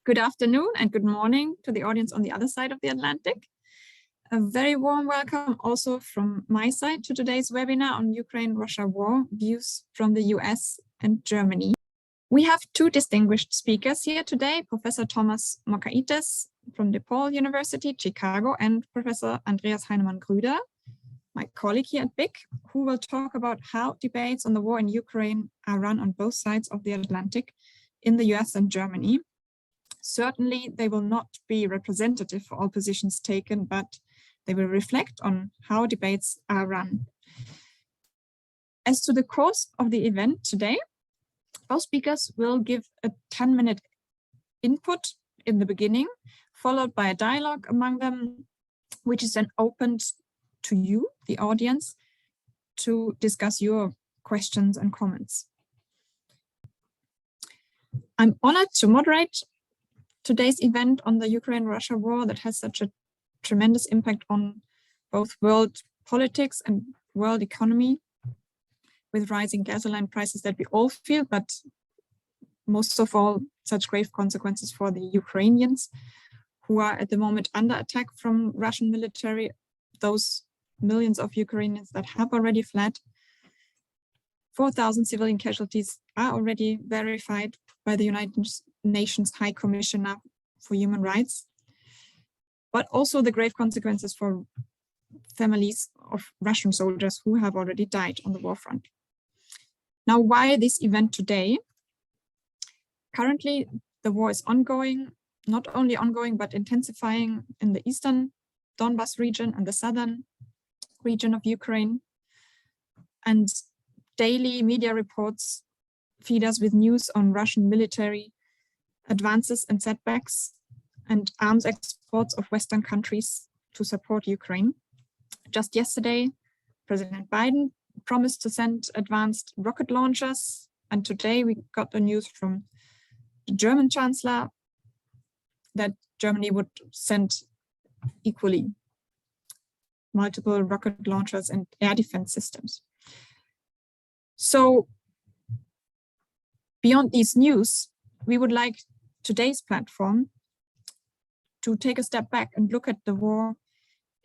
Good afternoon and good morning to the audience on the other side of the Atlantic. A very warm welcome also from my side to today's webinar on Ukraine-Russia war, views from the US and Germany. We have two distinguished speakers here today, Professor Thomas Mockaitis from DePaul University, Chicago, and Professor Andreas Heinemann-Grüder, my colleague here at Bicc, who will talk about how debates on the war in Ukraine are run on both sides of the Atlantic in the US and Germany. Certainly, they will not be representative for all positions taken, but they will reflect on how debates are run. As to the course of the event today, both speakers will give a 10-minute input in the beginning, followed by a dialogue among them, which is then opened to you, the audience, to discuss your questions and comments. I'm honored to moderate today's event on the Ukraine-Russia war that has such a tremendous impact on both world politics and world economy, with rising gasoline prices that we all feel, but most of all, such grave consequences for the Ukrainians who are at the moment under attack from Russian military, those millions of Ukrainians that have already fled. 4,000 civilian casualties are already verified by the United Nations High Commissioner for Human Rights, but also the grave consequences for families of Russian soldiers who have already died on the war front. Now, why this event today? Currently, the war is ongoing, not only ongoing, but intensifying in the eastern Donbas region and the southern region of Ukraine. And daily media reports feed us with news on Russian military advances and setbacks and arms exports of Western countries to support Ukraine. Just yesterday, President Biden promised to send advanced rocket launchers, and today we got the news from the German Chancellor that Germany would send equally multiple rocket launchers and air defense systems. So beyond these news, we would like today's platform to take a step back and look at the war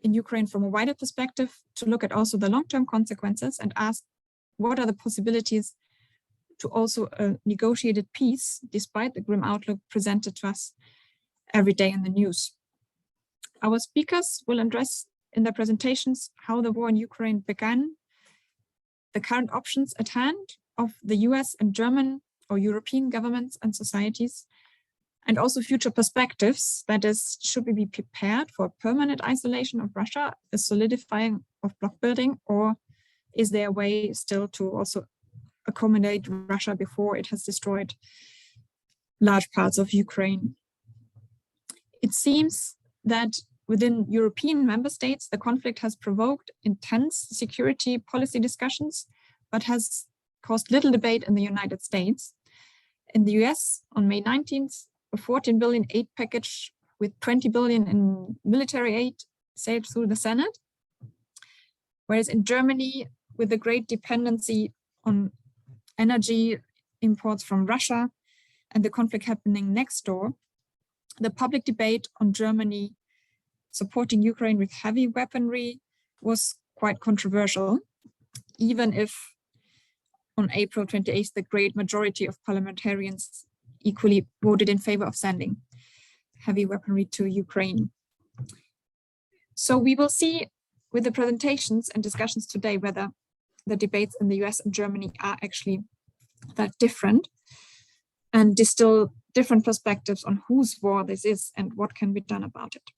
in Ukraine from a wider perspective, to look at also the long-term consequences and ask what are the possibilities to also a negotiated peace, despite the grim outlook presented to us every day in the news. Our speakers will address in their presentations how the war in Ukraine began, the current options at hand of the US and German or European governments and societies, and also future perspectives. That is, should we be prepared for permanent isolation of Russia, a solidifying of bloc building, or is there a way still to also accommodate Russia before it has destroyed large parts of Ukraine? It seems that within European member states, the conflict has provoked intense security policy discussions, but has caused little debate in the United States. In the US, on May 19th, a 14 billion aid package with 20 billion in military aid sailed through the Senate. Whereas in Germany, with the great dependency on energy imports from Russia and the conflict happening next door, the public debate on Germany supporting Ukraine with heavy weaponry was quite controversial, even if on April 28th, the great majority of parliamentarians equally voted in favor of sending heavy weaponry to Ukraine. So we will see with the presentations and discussions today whether the debates in the US and Germany are actually that different and distill different perspectives on whose war this is and what can be done about it.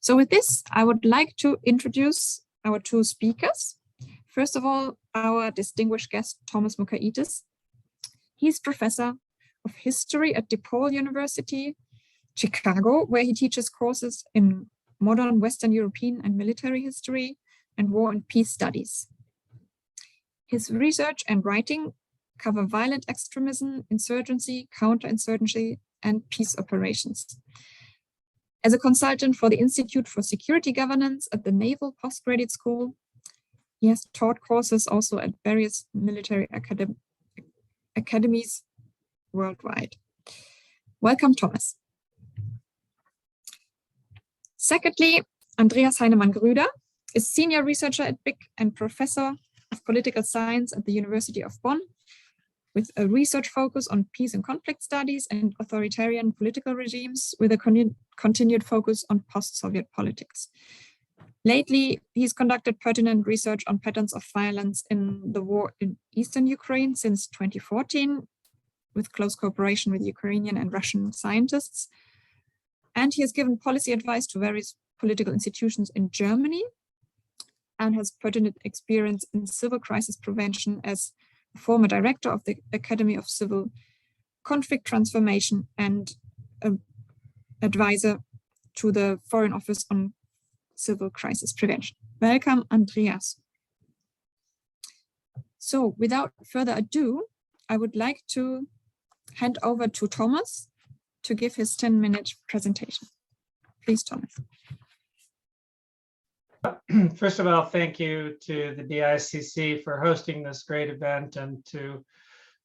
So with this, I would like to introduce our two speakers. First of all, our distinguished guest, Thomas Mockaitis. He's professor of history at DePaul University, Chicago, where he teaches courses in modern Western European and military history and war and peace studies. His research and writing cover violent extremism, insurgency, counterinsurgency, and peace operations. As a consultant for the Institute for Security Governance at the Naval Postgraduate School, he has taught courses also at various military academies worldwide. Welcome, Thomas. Secondly, Andreas Heinemann-Grüder is senior researcher at Bicc and professor of political science at the University of Bonn, with a research focus on peace and conflict studies and authoritarian political regimes, with a continued focus on post-Soviet politics. Lately, he's conducted pertinent research on patterns of violence in the war in eastern Ukraine since 2014, with close cooperation with Ukrainian and Russian scientists. And he has given policy advice to various political institutions in Germany and has pertinent experience in civil crisis prevention as former director of the Academy of Civil Conflict Transformation and advisor to the Foreign Office on Civil Crisis Prevention. Welcome, Andreas. So without further ado, I would like to hand over to Thomas to give his 10-minute presentation. Please, Thomas. First of all, thank you to the DICC for hosting this great event, and to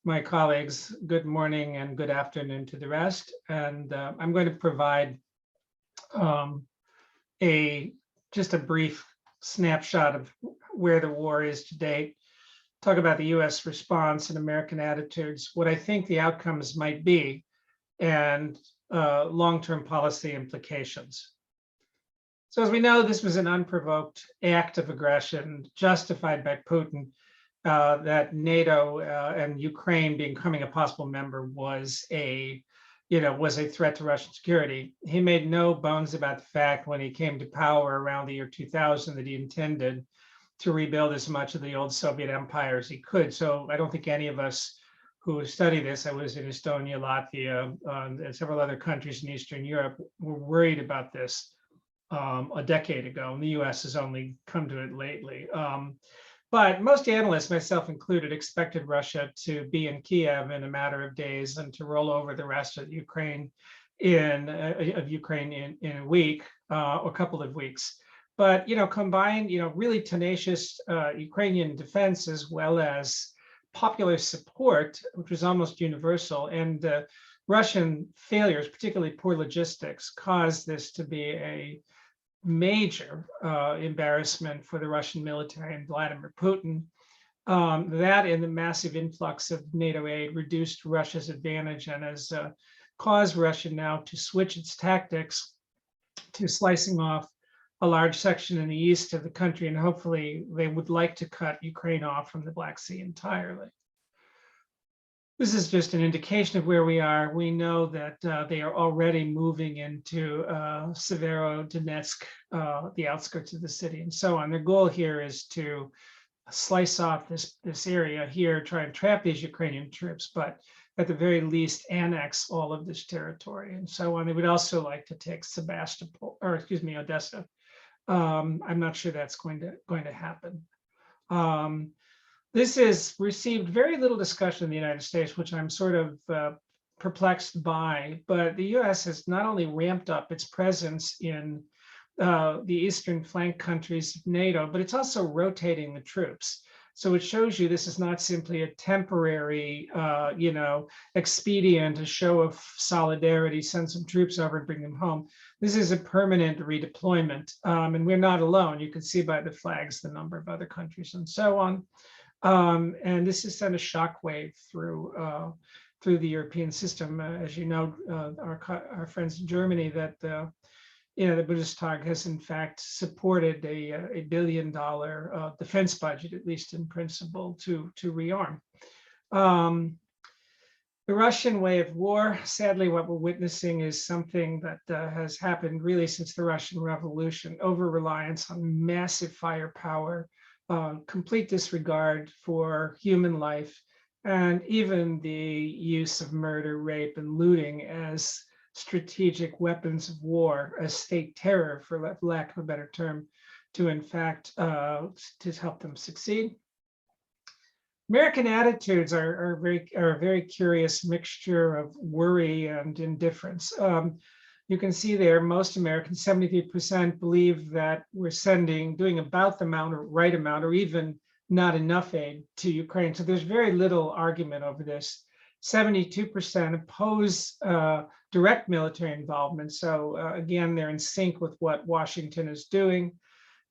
my colleagues, good morning and good afternoon to the rest. And I'm going to provide just a brief snapshot of where the war is to date, talk about the US response and American attitudes, what I think the outcomes might be, and long-term policy implications. So as we know, this was an unprovoked act of aggression justified by Putin, that NATO and Ukraine becoming a possible member was a threat to Russian security. He made no bones about the fact when he came to power around the year 2000 that he intended to rebuild as much of the old Soviet empire as he could. So I don't think any of us who study this, I was in Estonia, Latvia, and several other countries in Eastern Europe, were worried about this a decade ago, and the US has only come to it lately. But most analysts, myself included, expected Russia to be in Kiev in a matter of days and to roll over the rest of Ukraine in a week or a couple of weeks. But combined, really tenacious Ukrainian defense, as well as popular support, which was almost universal, and Russian failures, particularly poor logistics, caused this to be a major embarrassment for the Russian military and Vladimir Putin. That and the massive influx of NATO aid reduced Russia's advantage and has caused Russia now to switch its tactics to slicing off a large section in the east of the country, and hopefully they would like to cut Ukraine off from the Black Sea entirely. This is just an indication of where we are. We know that they are already moving into Severodonetsk, the outskirts of the city, and so on. Their goal here is to slice off this area here, try and trap these Ukrainian troops, but at the very least annex all of this territory and so on. They would also like to take Odessa. I'm not sure that's going to happen. This has received very little discussion in the United States, which I'm sort of perplexed by, but the US has not only ramped up its presence in the eastern flank countries of NATO, but it's also rotating the troops. So it shows you this is not simply a temporary, expedient, a show of solidarity, send some troops over and bring them home. This is a permanent redeployment, and we're not alone. You can see by the flags the number of other countries and so on. And this has sent a shockwave through the European system. As you know, our friends in Germany, that the Bundestag has in fact supported a $1 billion defense budget, at least in principle, to rearm. The Russian way of war, sadly, what we're witnessing is something that has happened really since the Russian Revolution: over-reliance on massive firepower, complete disregard for human life, and even the use of murder, rape, and looting as strategic weapons of war, as state terror, for lack of a better term, to in fact to help them succeed. American attitudes are a very curious mixture of worry and indifference. You can see there, most Americans, 73%, believe that we're doing about the amount or right amount, or even not enough aid to Ukraine. So there's very little argument over this. 72% oppose direct military involvement. So again, they're in sync with what Washington is doing.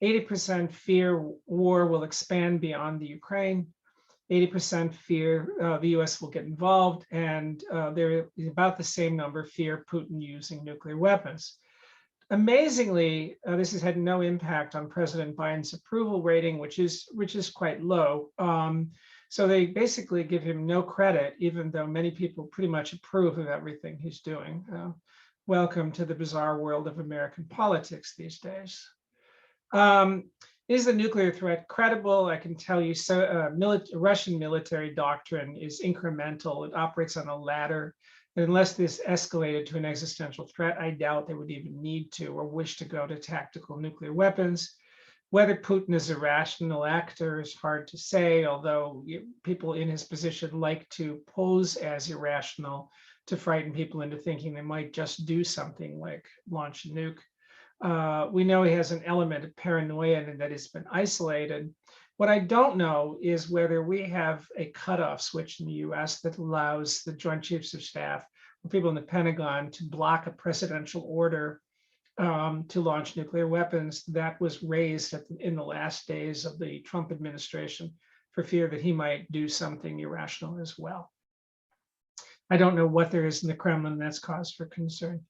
80% fear war will expand beyond the Ukraine. 80% fear the US will get involved, and there is about the same number fear Putin using nuclear weapons. Amazingly, this has had no impact on President Biden's approval rating, which is quite low. So they basically give him no credit, even though many people pretty much approve of everything he's doing. Welcome to the bizarre world of American politics these days. Is the nuclear threat credible? I can tell you, Russian military doctrine is incremental. It operates on a ladder. And unless this escalated to an existential threat, I doubt they would even need to or wish to go to tactical nuclear weapons. Whether Putin is a rational actor is hard to say, although people in his position like to pose as irrational to frighten people into thinking they might just do something like launch a nuke. We know he has an element of paranoia and that it's been isolated. What I don't know is whether we have a cutoff switch in the US that allows the Joint Chiefs of Staff or people in the Pentagon to block a presidential order to launch nuclear weapons. That was raised in the last days of the Trump administration for fear that he might do something irrational as well. I don't know what there is in the Kremlin that's cause for concern.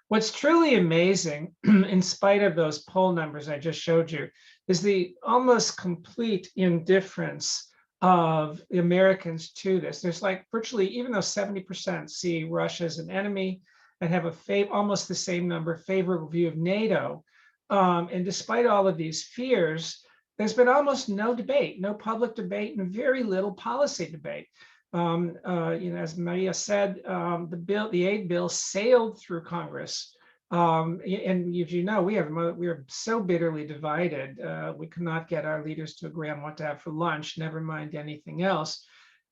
What's truly amazing, in spite of those poll numbers I just showed you, is the almost complete indifference of the Americans to this. There's like virtually, even though 70% see Russia as an enemy and have almost the same number favorable view of NATO, and despite all of these fears, there's been almost no debate, no public debate, and very little policy debate. As Maria said, the aid bill sailed through Congress, and as you know, we are so bitterly divided. We cannot get our leaders to agree on what to have for lunch, never mind anything else.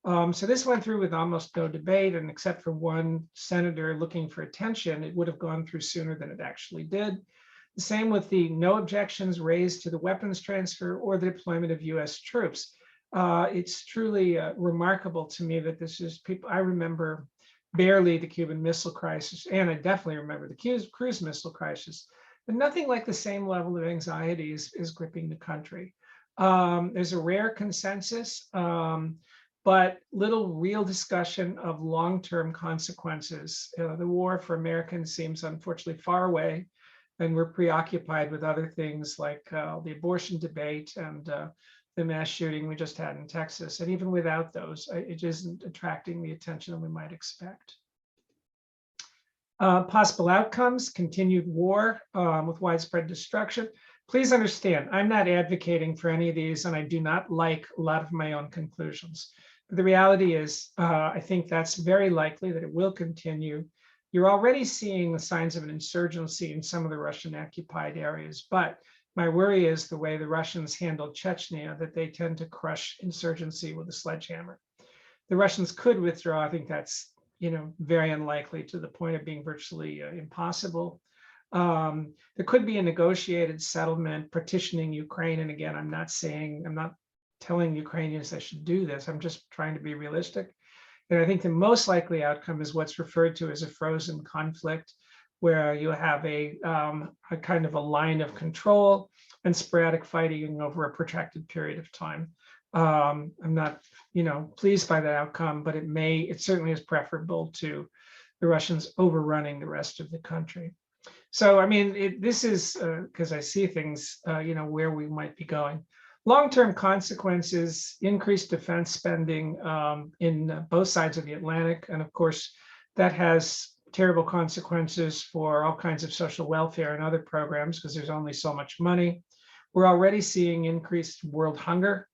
So this went through with almost no debate, and except for one senator looking for attention, it would have gone through sooner than it actually did. The same with the no objections raised to the weapons transfer or the deployment of US troops. It's truly remarkable to me that this is people. I remember barely the Cuban Missile Crisis, and I definitely remember the cruise missile crisis, but nothing like the same level of anxiety is gripping the country. There's a rare consensus, but little real discussion of long-term consequences. The war for Americans seems unfortunately far away, and we're preoccupied with other things like the abortion debate and the mass shooting we just had in Texas. And even without those, it isn't attracting the attention that we might expect. Possible outcomes: continued war with widespread destruction. Please understand, I'm not advocating for any of these, and I do not like a lot of my own conclusions. But the reality is, I think that's very likely that it will continue. You're already seeing the signs of an insurgency in some of the Russian-occupied areas, but my worry is the way the Russians handled Chechnya, that they tend to crush insurgency with a sledgehammer. The Russians could withdraw. I think that's very unlikely, to the point of being virtually impossible. There could be a negotiated settlement partitioning Ukraine. And again, I'm not telling Ukrainians they should do this. I'm just trying to be realistic. And I think the most likely outcome is what's referred to as a frozen conflict, where you have a kind of a line of control and sporadic fighting over a protracted period of time. I'm not, pleased by that outcome, but it certainly is preferable to the Russians overrunning the rest of the country. So, I mean, this is because I see things, where we might be going. Long-term consequences: increased defense spending in both sides of the Atlantic, and of course, that has terrible consequences for all kinds of social welfare and other programs because there's only so much money. We're already seeing increased world hunger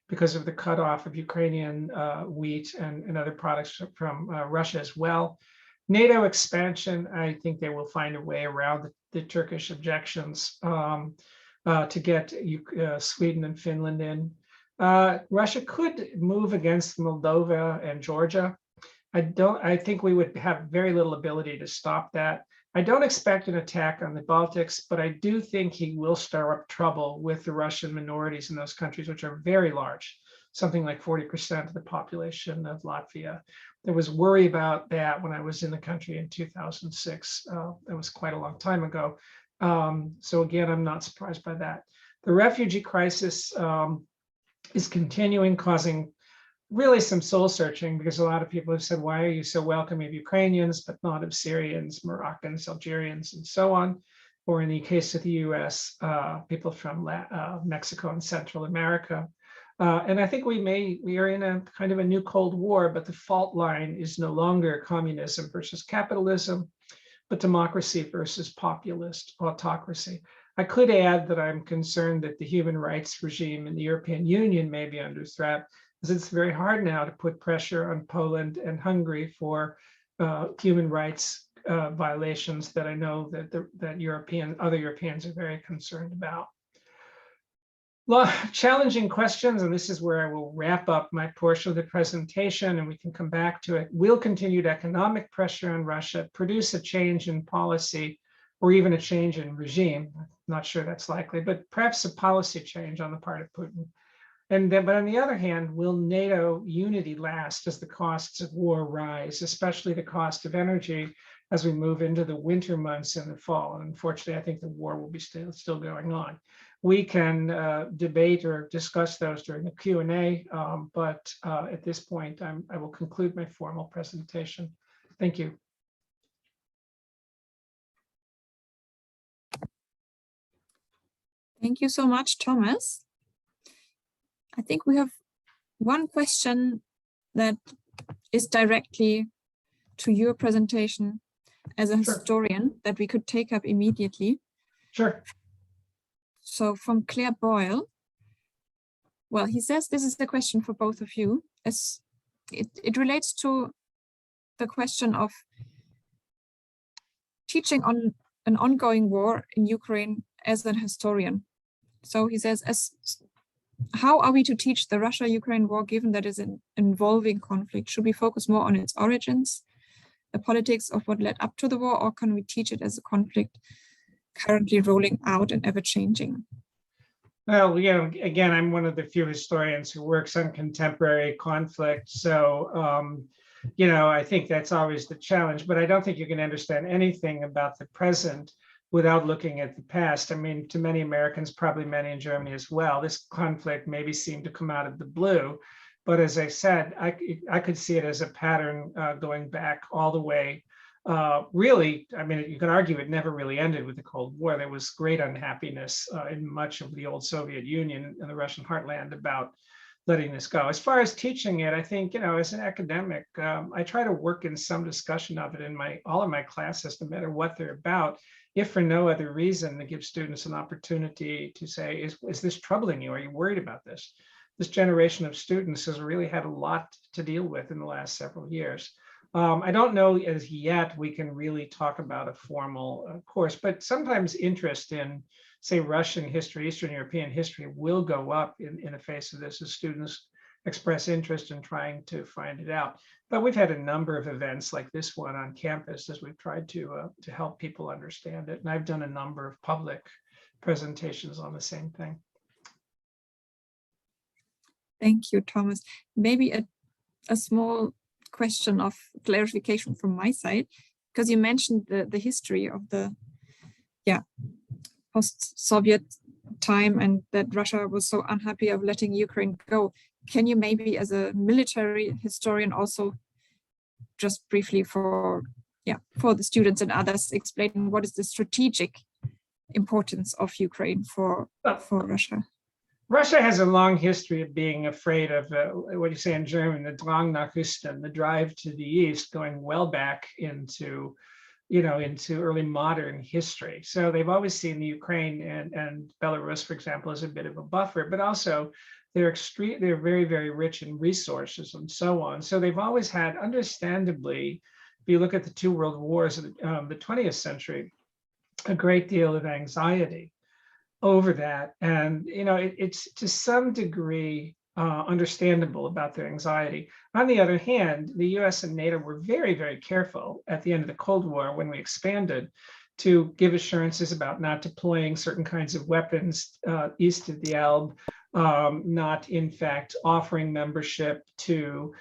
because of the cutoff of Ukrainian wheat and other products from Russia as well. NATO expansion: I think they will find a way around the Turkish objections to get Sweden and Finland in. Russia could move against Moldova and Georgia. I think we would have very little ability to stop that. I don't expect an attack on the Baltics, but I do think he will stir up trouble with the Russian minorities in those countries, which are very large. something like 40% of the population of Latvia. There was worry about that when I was in the country in 2006. That was quite a long time ago. So again, I'm not surprised by that. The refugee crisis is continuing, causing really some soul searching, because a lot of people have said, why are you so welcoming of Ukrainians, but not of Syrians, Moroccans, Algerians, and so on? Or in the case of the US, people from Mexico and Central America. And I think we are in a kind of a new Cold War, but the fault line is no longer communism versus capitalism, but democracy versus populist autocracy. I could add that I'm concerned that the human rights regime in the European Union may be under threat, because it's very hard now to put pressure on Poland and Hungary for human rights violations that I know that other Europeans are very concerned about. Challenging questions, and this is where I will wrap up my portion of the presentation, and we can come back to it. Will continued economic pressure on Russia produce a change in policy or even a change in regime? I'm not sure that's likely, but perhaps a policy change on the part of Putin. And then, but on the other hand, will NATO unity last as the costs of war rise, especially the cost of energy as we move into the winter months and the fall? And unfortunately, I think the war will be still going on. We can debate or discuss those during the Q&A, but at this point, I will conclude my formal presentation. Thank you. Thank you so much, Thomas. I think we have one question that is directly to your presentation as a historian that we could take up immediately. Sure. So from Claire Boyle, well, he says this is the question for both of you, as it relates to the question of teaching on an ongoing war in Ukraine as an historian. So he says, how are we to teach the Russia-Ukraine war, given that it's an evolving conflict? Should we focus more on its origins, the politics of what led up to the war, or can we teach it as a conflict currently rolling out and ever-changing? Well, you know, again, I'm one of the few historians who works on contemporary conflict. So, you know, I think that's always the challenge, but I don't think you can understand anything about the present without looking at the past. I mean, to many Americans, probably many in Germany as well, this conflict maybe seemed to come out of the blue. But as I said, I could see it as a pattern going back all the way. Really, I mean, you could argue it never really ended with the Cold War. There was great unhappiness in much of the old Soviet Union and the Russian heartland about letting this go. As far as teaching it, I think, you know, as an academic, I try to work in some discussion of it in all of my classes, no matter what they're about, if for no other reason to give students an opportunity to say, is this troubling you? Are you worried about this? This generation of students has really had a lot to deal with in the last several years. I don't know as yet we can really talk about a formal course, but sometimes interest in, say, Russian history, Eastern European history will go up in the face of this as students express interest in trying to find it out. But we've had a number of events like this one on campus as we've tried to help people understand it. And I've done a number of public presentations on the same thing. Thank you, Thomas. Maybe a small question of clarification from my side, because you mentioned the history of the post-Soviet time and that Russia was so unhappy of letting Ukraine go. Can you maybe, as a military historian, also just briefly for the students and others, explain what is the strategic importance of Ukraine for Russia? Russia has a long history of being afraid of what you say in German, the Drang nach Osten, the drive to the east, going well back into, you know, into early modern history. So they've always seen the Ukraine and Belarus, for example, as a bit of a buffer, but also they're very, very rich in resources and so on. So they've always had, understandably, if you look at the two world wars of the 20th century, a great deal of anxiety over that. And, you know, it's to some degree understandable about their anxiety. On the other hand, the US and NATO were very, very careful at the end of the Cold War when we expanded to give assurances about not deploying certain kinds of weapons east of the Elbe not in fact offering membership to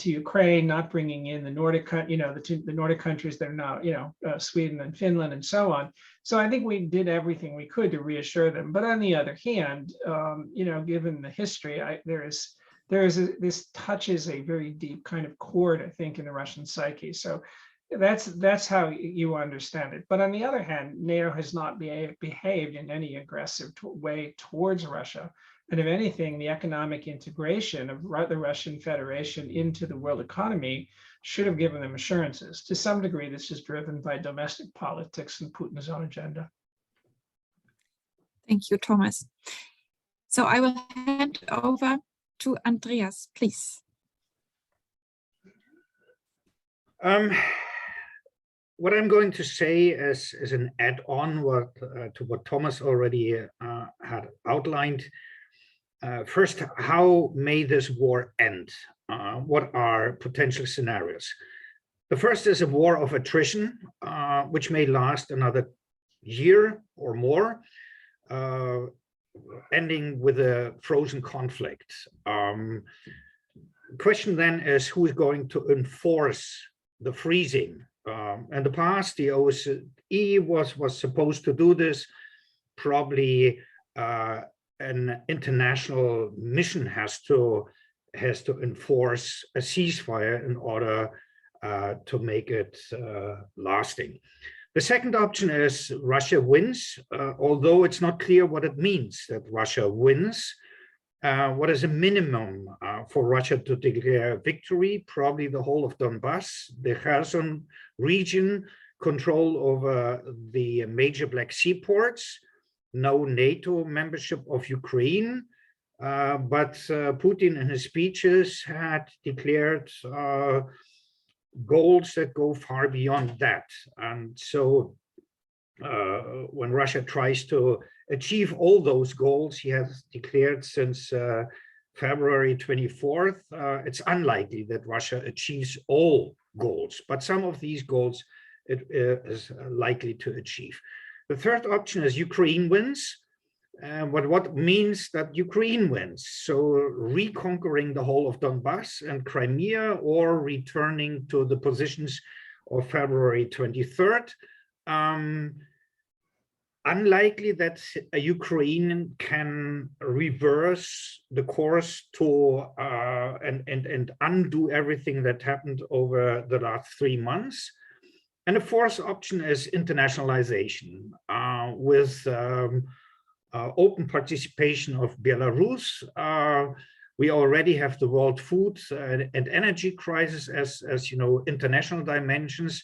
Ukraine, not bringing in the Nordic, the Nordic countries that are now, Sweden and Finland and so on. So I think we did everything we could to reassure them. But on the other hand, given the history, this touches a very deep kind of chord, I think, in the Russian psyche. So that's how you understand it. But on the other hand, NATO has not behaved in any aggressive way towards Russia. And if anything, the economic integration of the Russian Federation into the world economy should have given them assurances. To some degree, this is driven by domestic politics and Putin's own agenda. Thank you, Thomas. So I will hand over to Andreas, please. What I'm going to say is an add-on to what Thomas already had outlined. First, how may this war end? What are potential scenarios? The first is a war of attrition, which may last another year or more, ending with a frozen conflict. Question then is, who is going to enforce the freezing? In the past, the OSCE was supposed to do this. Probably an international mission has to enforce a ceasefire in order to make it lasting. The second option is Russia wins, although it's not clear what it means that Russia wins. What is a minimum for Russia to declare victory? Probably the whole of Donbass, the Kherson region, control over the major Black Sea ports, no NATO membership of Ukraine, but Putin in his speeches had declared goals that go far beyond that. And so when Russia tries to achieve all those goals he has declared since February 24th, it's unlikely that Russia achieves all goals, but some of these goals it is likely to achieve. The third option is Ukraine wins. But what means that Ukraine wins? So reconquering the whole of Donbass and Crimea, or returning to the positions of February 23rd. Unlikely that Ukraine can reverse the course to and undo everything that happened over the last 3 months. And the fourth option is internationalization with open participation of Belarus. We already have the world food and energy crisis as international dimensions,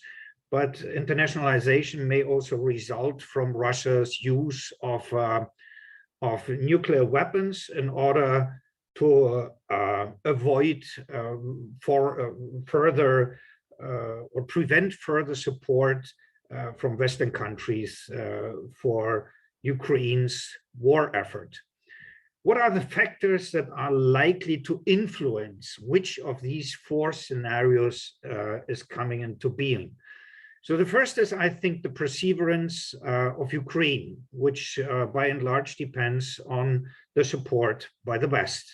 but internationalization may also result from Russia's use of nuclear weapons in order to avoid further or prevent further support from Western countries for Ukraine's war effort. What are the factors that are likely to influence which of these 4 scenarios is coming into being? So the first is, I think, the perseverance of Ukraine, which by and large depends on the support by the West.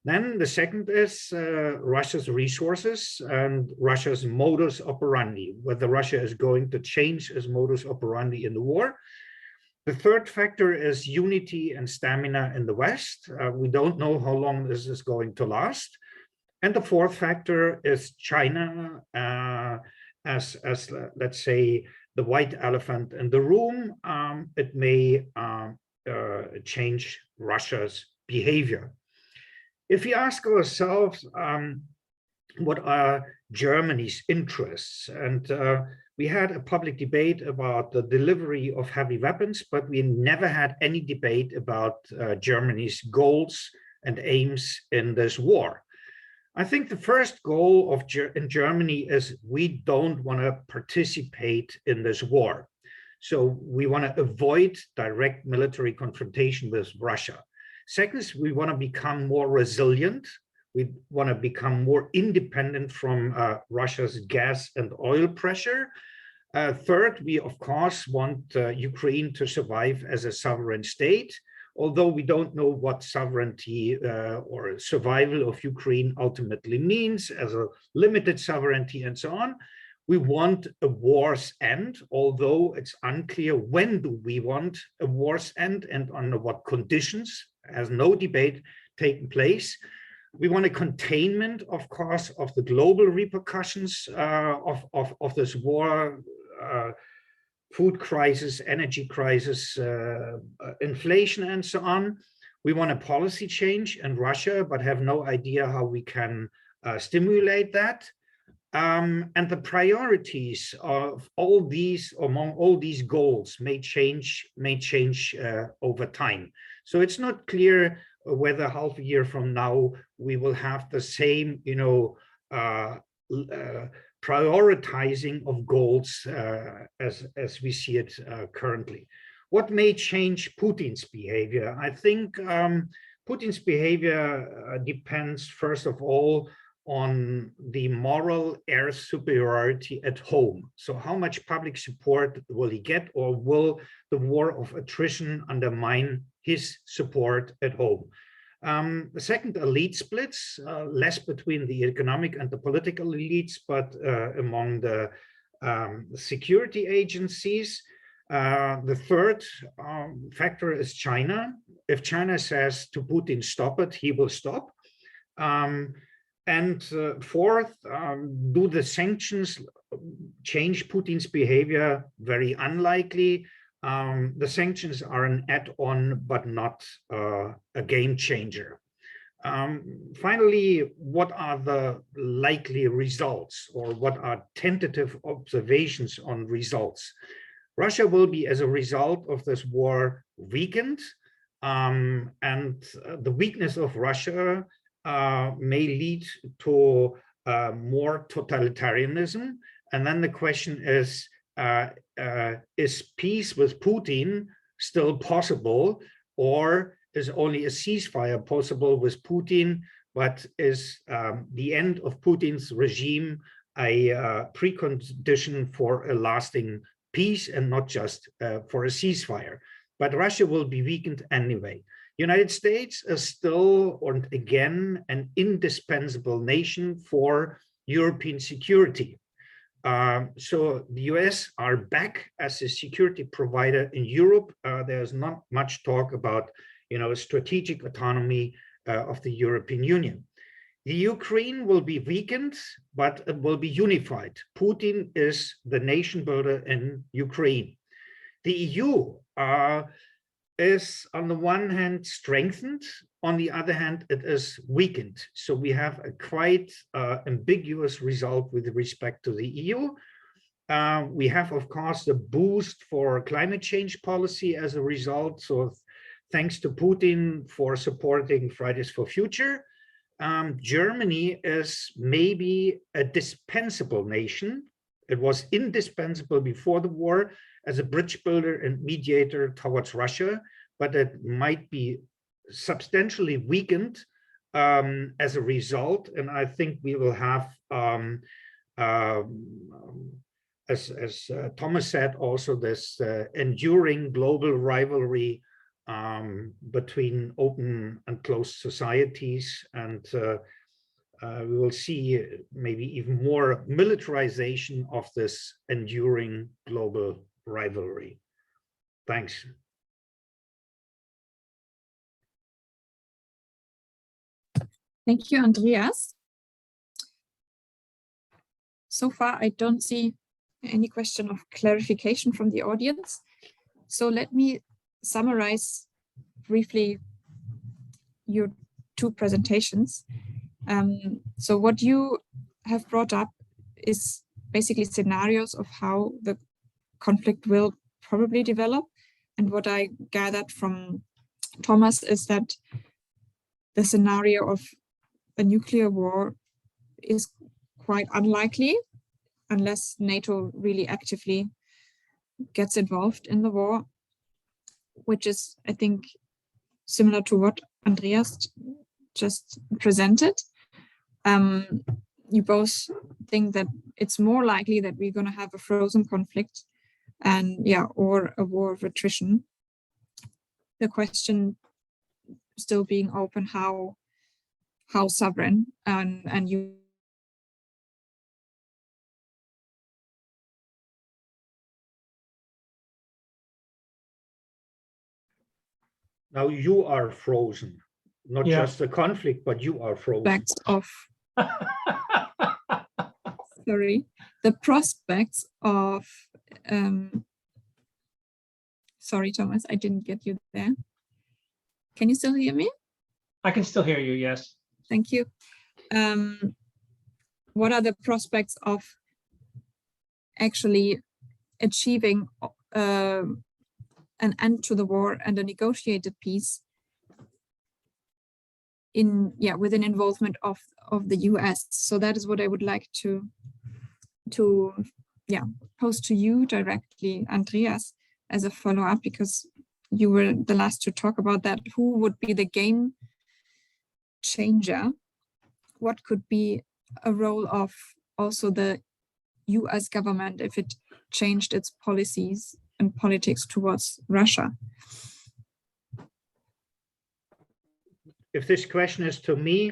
Then the second is Russia's resources and Russia's modus operandi, whether Russia is going to change its modus operandi in the war. The third factor is unity and stamina in the West. We don't know how long this is going to last. And the fourth factor is China as let's say, the white elephant in the room. It may change Russia's behavior. If we ask ourselves, what are Germany's interests? And we had a public debate about the delivery of heavy weapons, but we never had any debate about Germany's goals and aims in this war. I think the first goal in Germany is we don't want to participate in this war. So we want to avoid direct military confrontation with Russia. Second, we want to become more resilient. We want to become more independent from Russia's gas and oil pressure. Third, we of course want Ukraine to survive as a sovereign state. although we don't know what sovereignty or survival of Ukraine ultimately means as a limited sovereignty and so on. We want a war's end, although it's unclear when do we want a war's end and under what conditions, has no debate taken place. We want a containment, of course, of the global repercussions of this war, food crisis, energy crisis, inflation, and so on. We want a policy change in Russia, but have no idea how we can stimulate that. And the priorities of all these, among all these goals, may change over time. So it's not clear whether half a year from now we will have the same, prioritizing of goals as we see it currently. What may change Putin's behavior? I think Putin's behavior depends, first of all, on the moral air superiority at home. So how much public support will he get, or will the war of attrition undermine his support at home? The second, elite splits, less between the economic and the political elites, but among the security agencies. The third factor is China. If China says to Putin, stop it, he will stop. And fourth, do the sanctions change Putin's behavior? Very unlikely. The sanctions are an add-on, but not a game changer. Finally, what are the likely results, or what are tentative observations on results? Russia will be, as a result of this war, weakened, and the weakness of Russia may lead to more totalitarianism. And then the question is peace with Putin still possible, or is only a ceasefire possible with Putin, but is the end of Putin's regime a precondition for a lasting peace and not just for a ceasefire? But Russia will be weakened anyway. United States is still, or again, an indispensable nation for European security. So the US are back as a security provider in Europe. There's not much talk about, strategic autonomy of the European Union. The Ukraine will be weakened, but it will be unified. Putin is the nation builder in Ukraine. The EU is on the one hand strengthened, on the other hand, it is weakened. So we have a quite ambiguous result with respect to the EU. We have, of course, the boost for climate change policy as a result. So thanks to Putin for supporting Fridays for Future. Germany is maybe a dispensable nation. It was indispensable before the war as a bridge builder and mediator towards Russia, but it might be substantially weakened as a result. And I think we will have, as Thomas said, also this enduring global rivalry between open and closed societies. And we will see maybe even more militarization of this enduring global rivalry. Thanks. Thank you, Andreas. So far, I don't see any question of clarification from the audience. So let me summarize briefly your two presentations. So what you have brought up is basically scenarios of how the conflict will probably develop. And what I gathered from Thomas is that the scenario of a nuclear war is quite unlikely unless NATO really actively gets involved in the war, which is, I think, similar to what Andreas just presented. You both think that it's more likely that we're going to have a frozen conflict and or a war of attrition. The question still being open how sovereign and you. Now you are frozen, not just the conflict, but you are frozen. Of sorry, the prospects of sorry, Thomas, I didn't get you there. Can you still hear me? I can still hear you, yes. Thank you. What are the prospects of actually achieving an end to the war and a negotiated peace with an involvement of the US? So that is what I would like to pose to you directly, Andreas, as a follow-up, because you were the last to talk about that. Who would be the game changer? What could be a role of also the US government if it changed its policies and politics towards Russia? If this question is to me,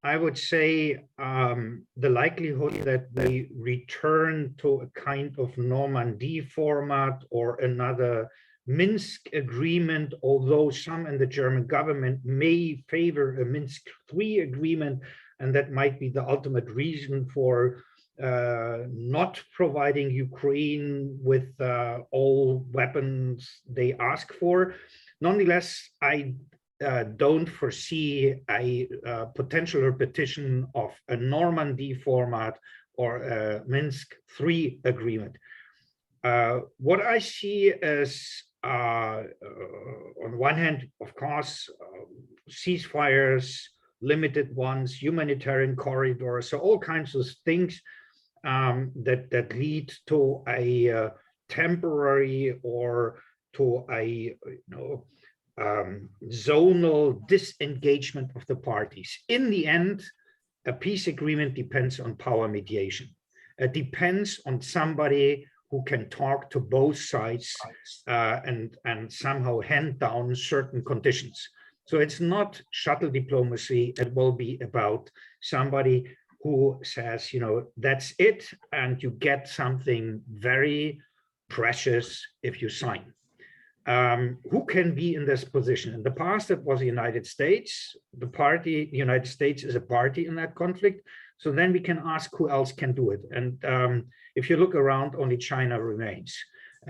I would say the likelihood that we return to a kind of Normandy format or another Minsk agreement, although some in the German government may favor a Minsk III agreement, and that might be the ultimate reason for not providing Ukraine with all weapons they ask for. Nonetheless, I don't foresee a potential repetition of a Normandy format or a Minsk III agreement. What I see is, on one hand, of course, ceasefires, limited ones, humanitarian corridors, so all kinds of things that lead to a temporary or to a zonal disengagement of the parties. In the end, a peace agreement depends on power mediation. It depends on somebody who can talk to both sides and somehow hand down certain conditions. So it's not shuttle diplomacy. It will be about somebody who says, that's it, and you get something very precious if you sign. Who can be in this position? In the past, it was the United States. The United States is a party in that conflict. So then we can ask who else can do it. And if you look around, only China remains.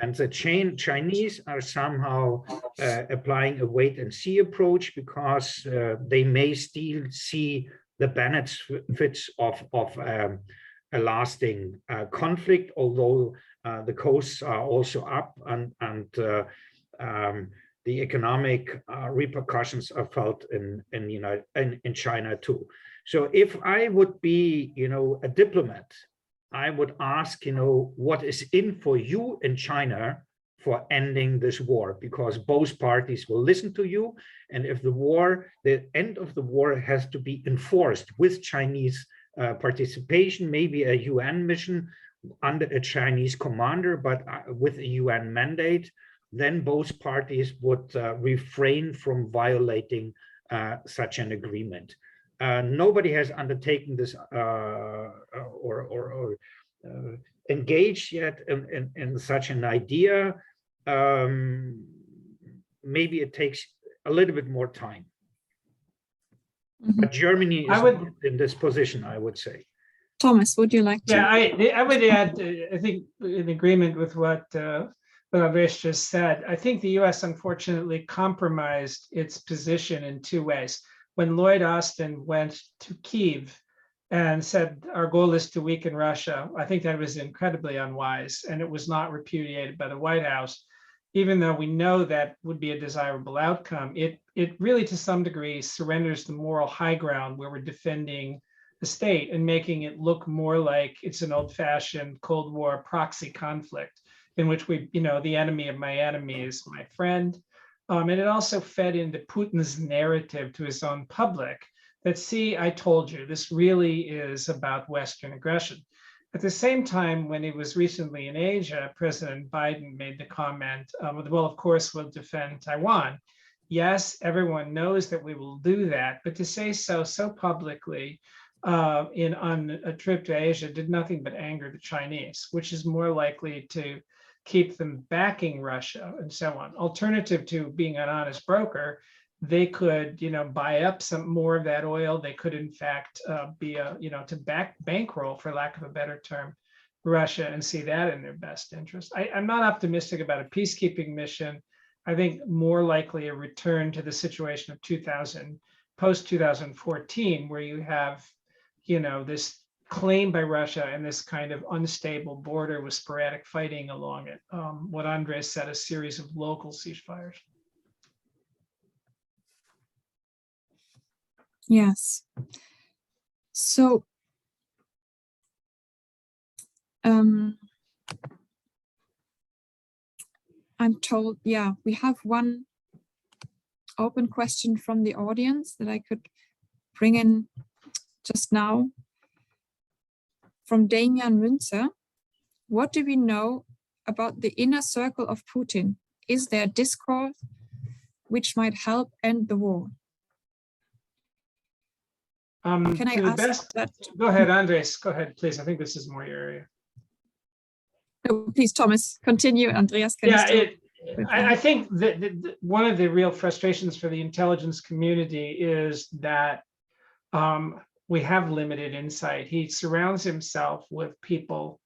And the Chinese are somehow applying a wait and see approach because they may still see the benefits of a lasting conflict, although the costs are also up and the economic repercussions are felt in China too. So if I would be, a diplomat, I would ask, what is in for you in China for ending this war, because both parties will listen to you. And if the end of the war has to be enforced with Chinese participation, maybe a UN mission under a Chinese commander, but with a UN mandate, then both parties would refrain from violating such an agreement. Nobody has undertaken this or engaged yet in such an idea. Maybe it takes a little bit more time. But Germany is in this position, I would say. Thomas, would you like to? Yeah, I would add, I think in agreement with what Andreas just said, I think the US unfortunately compromised its position in two ways. When Lloyd Austin went to Kyiv and said, our goal is to weaken Russia, I think that was incredibly unwise, and it was not repudiated by the White House. Even though we know that would be a desirable outcome, it really to some degree surrenders the moral high ground where we're defending the state and making it look more like it's an old-fashioned Cold War proxy conflict in which the enemy of my enemy is my friend. And it also fed into Putin's narrative to his own public that, see, I told you, this really is about Western aggression. At the same time, when he was recently in Asia, President Biden made the comment, well, of course, we'll defend Taiwan. yes, everyone knows that we will do that, but to say so publicly on a trip to Asia did nothing but anger the Chinese, which is more likely to keep them backing Russia and so on. Alternative to being an honest broker, they could, buy up some more of that oil. They could, in fact, be to bankroll, for lack of a better term, Russia and see that in their best interest. I'm not optimistic about a peacekeeping mission. I think more likely a return to the situation of post 2014, where you have, this claim by Russia and this kind of unstable border with sporadic fighting along it. What Andres said, a series of local ceasefires. Yes. So I'm told, yeah, we have one open question from the audience that I could bring in just now. From Damian Münzer, what do we know about the inner circle of Putin? Is there discord which might help end the war? Can I ask that? Go ahead, Andres. Go ahead, please. I think this is more your area. No, please, Thomas, continue. Andreas, can I think that one of the real frustrations for the intelligence community is that we have limited insight. He surrounds himself with people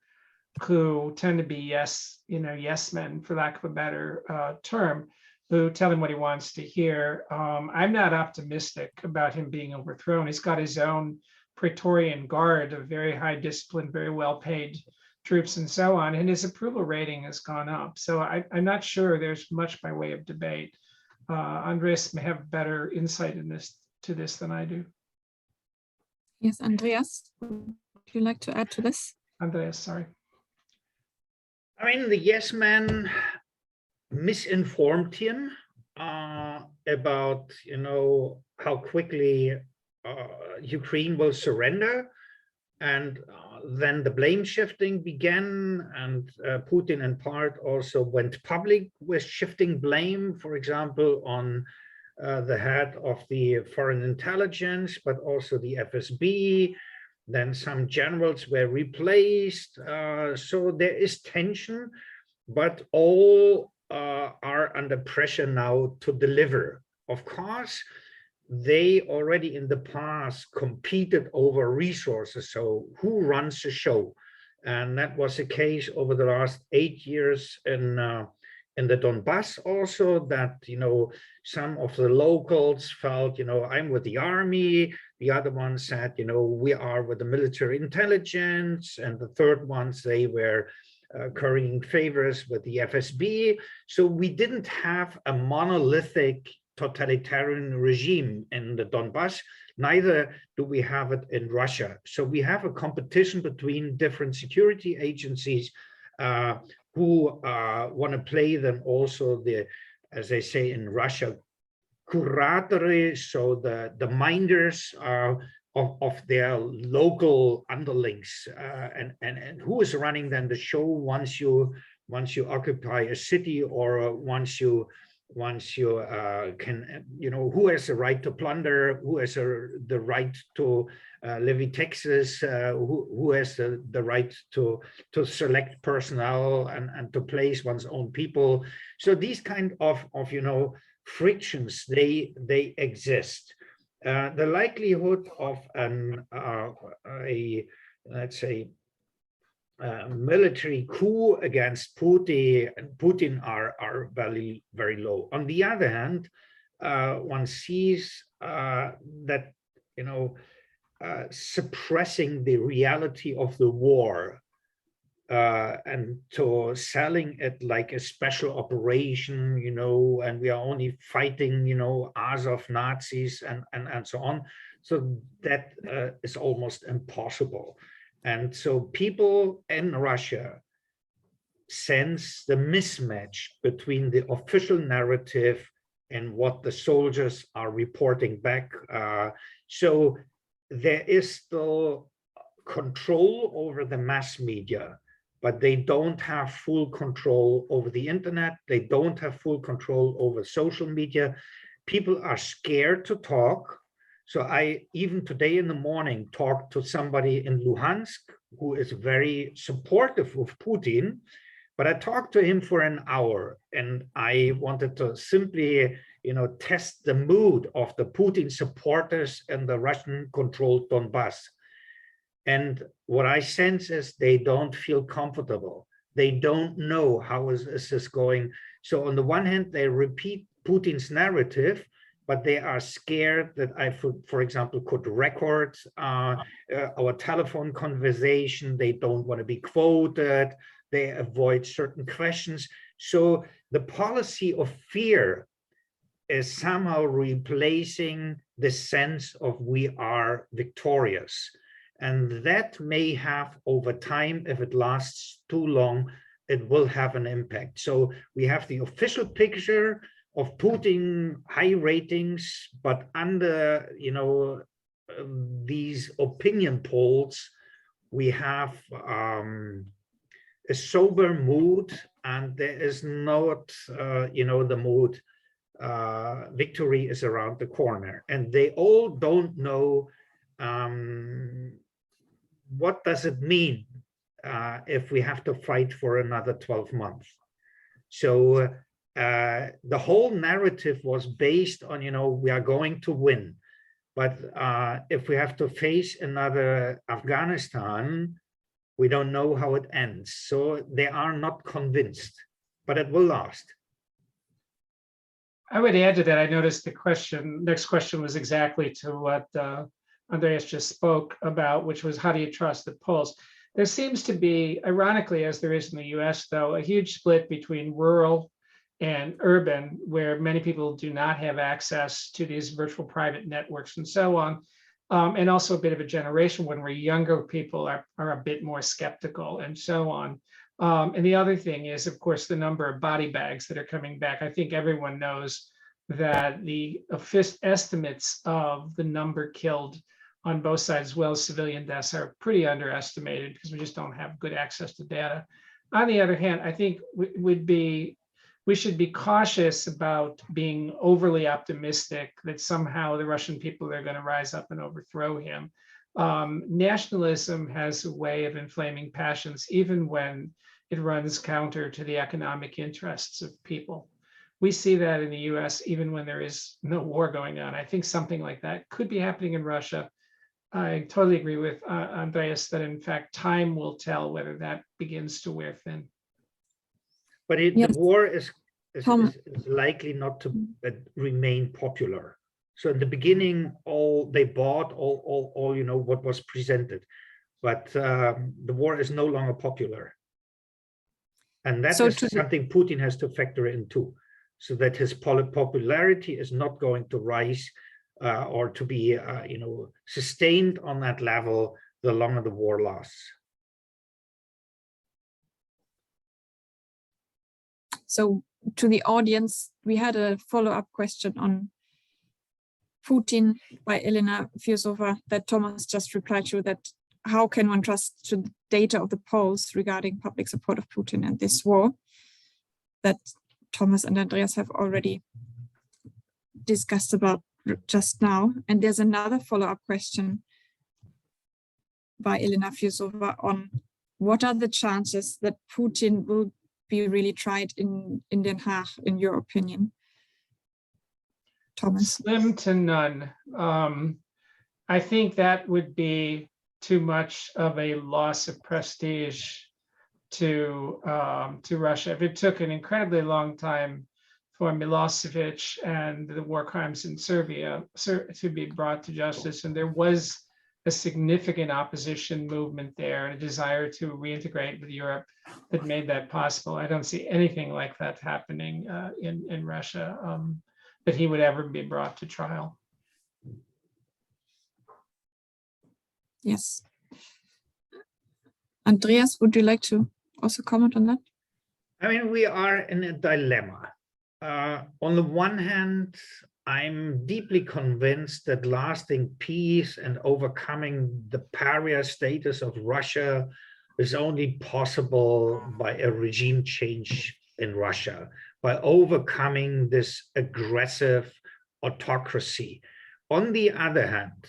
who tend to be yes men, for lack of a better term, who tell him what he wants to hear. I'm not optimistic about him being overthrown. He's got his own Praetorian Guard of very high discipline, very well paid troops and so on, and his approval rating has gone up. So I'm not sure there's much by way of debate. Andreas may have better insight to this than I do. Yes, Andreas, would you like to add to this? Andreas, sorry. I mean, the yes men misinformed him about, how quickly Ukraine will surrender. And then the blame shifting began, and Putin in part also went public with shifting blame, for example, on the head of the foreign intelligence, but also the FSB. Then some generals were replaced. So there is tension, but all are under pressure now to deliver. Of course, they already in the past competed over resources. So who runs the show? And that was the case over the last 8 years in the Donbass also, that, some of the locals felt, I'm with the army. The other ones said, we are with the military intelligence. And the third ones, they were currying favors with the FSB. So we didn't have a monolithic totalitarian regime in the Donbass, neither do we have it in Russia. So we have a competition between different security agencies who want to play then also as they say in Russia, curatori, so the minders of their local underlings, and who is running then the show once you occupy a city, or once you can, who has the right to plunder, who has the right to levy taxes, who has the right to select personnel and to place one's own people. So these kind of frictions, they exist. The likelihood of let's say, military coup against Putin are very, very low. On the other hand, one sees that suppressing the reality of the war and to selling it like a special operation, and we are only fighting, Azov Nazis and so on. So that is almost impossible. And so people in Russia sense the mismatch between the official narrative and what the soldiers are reporting back. So there is still control over the mass media, but they don't have full control over the internet. They don't have full control over social media. people are scared to talk. So I, even today in the morning, talked to somebody in Luhansk who is very supportive of Putin, but I talked to him for an hour and I wanted to simply, test the mood of the Putin supporters in the Russian-controlled Donbass. And what I sense is they don't feel comfortable. They don't know how is this going. So on the one hand, they repeat Putin's narrative, but they are scared that I, for example, could record our telephone conversation. They don't want to be quoted. They avoid certain questions. So the policy of fear is somehow replacing the sense of we are victorious. And that may have over time, if it lasts too long, it will have an impact. So we have the official picture of Putin, high ratings, but under these opinion polls, we have a sober mood, and there is not the mood victory is around the corner, and they all don't know what does it mean if we have to fight for another 12 months. So the whole narrative was based on, we are going to win. But if we have to face another Afghanistan, we don't know how it ends. So they are not convinced, but it will last. I would add to that. I noticed the next question was exactly to what Andreas just spoke about, which was how do you trust the polls? There seems to be, ironically, as there is in the US, though, a huge split between rural and urban, where many people do not have access to these virtual private networks and so on. And also a bit of a generation when where younger people are a bit more skeptical and so on. And the other thing is, of course, the number of body bags that are coming back. I think everyone knows that the estimates of the number killed on both sides, as well as civilian deaths, are pretty underestimated because we just don't have good access to data. On the other hand, I think we should be cautious about being overly optimistic that somehow the Russian people are going to rise up and overthrow him. Nationalism has a way of inflaming passions, even when it runs counter to the economic interests of people. We see that in the US, even when there is no war going on. I think something like that could be happening in Russia. I totally agree with Andreas that, in fact, time will tell whether that begins to wear thin. But Yes. the war is likely not to remain popular. So in the beginning, they bought all what was presented, but the war is no longer popular, and that is something Putin has to factor in too, so that his popularity is not going to rise or to be sustained on that level the longer the war lasts. So to the audience, we had a follow-up question on Putin by Elena Fiosova that Thomas just replied to, that how can one trust to the data of the polls regarding public support of Putin and this war, that Thomas and Andreas have already discussed about just now. And there's another follow-up question by Elena Fiosova on what are the chances that Putin will be really tried in Den Haag, in your opinion? Thomas. Slim to none. I think that would be too much of a loss of prestige to Russia. If it took an incredibly long time for Milosevic and the war crimes in Serbia to be brought to justice, and there was a significant opposition movement there, a desire to reintegrate with Europe that made that possible. I don't see anything like that happening in Russia, that he would ever be brought to trial. Yes. Andreas, would you like to also comment on that? I mean, we are in a dilemma. On the one hand, I'm deeply convinced that lasting peace and overcoming the pariah status of Russia is only possible by a regime change in Russia, by overcoming this aggressive autocracy. On the other hand,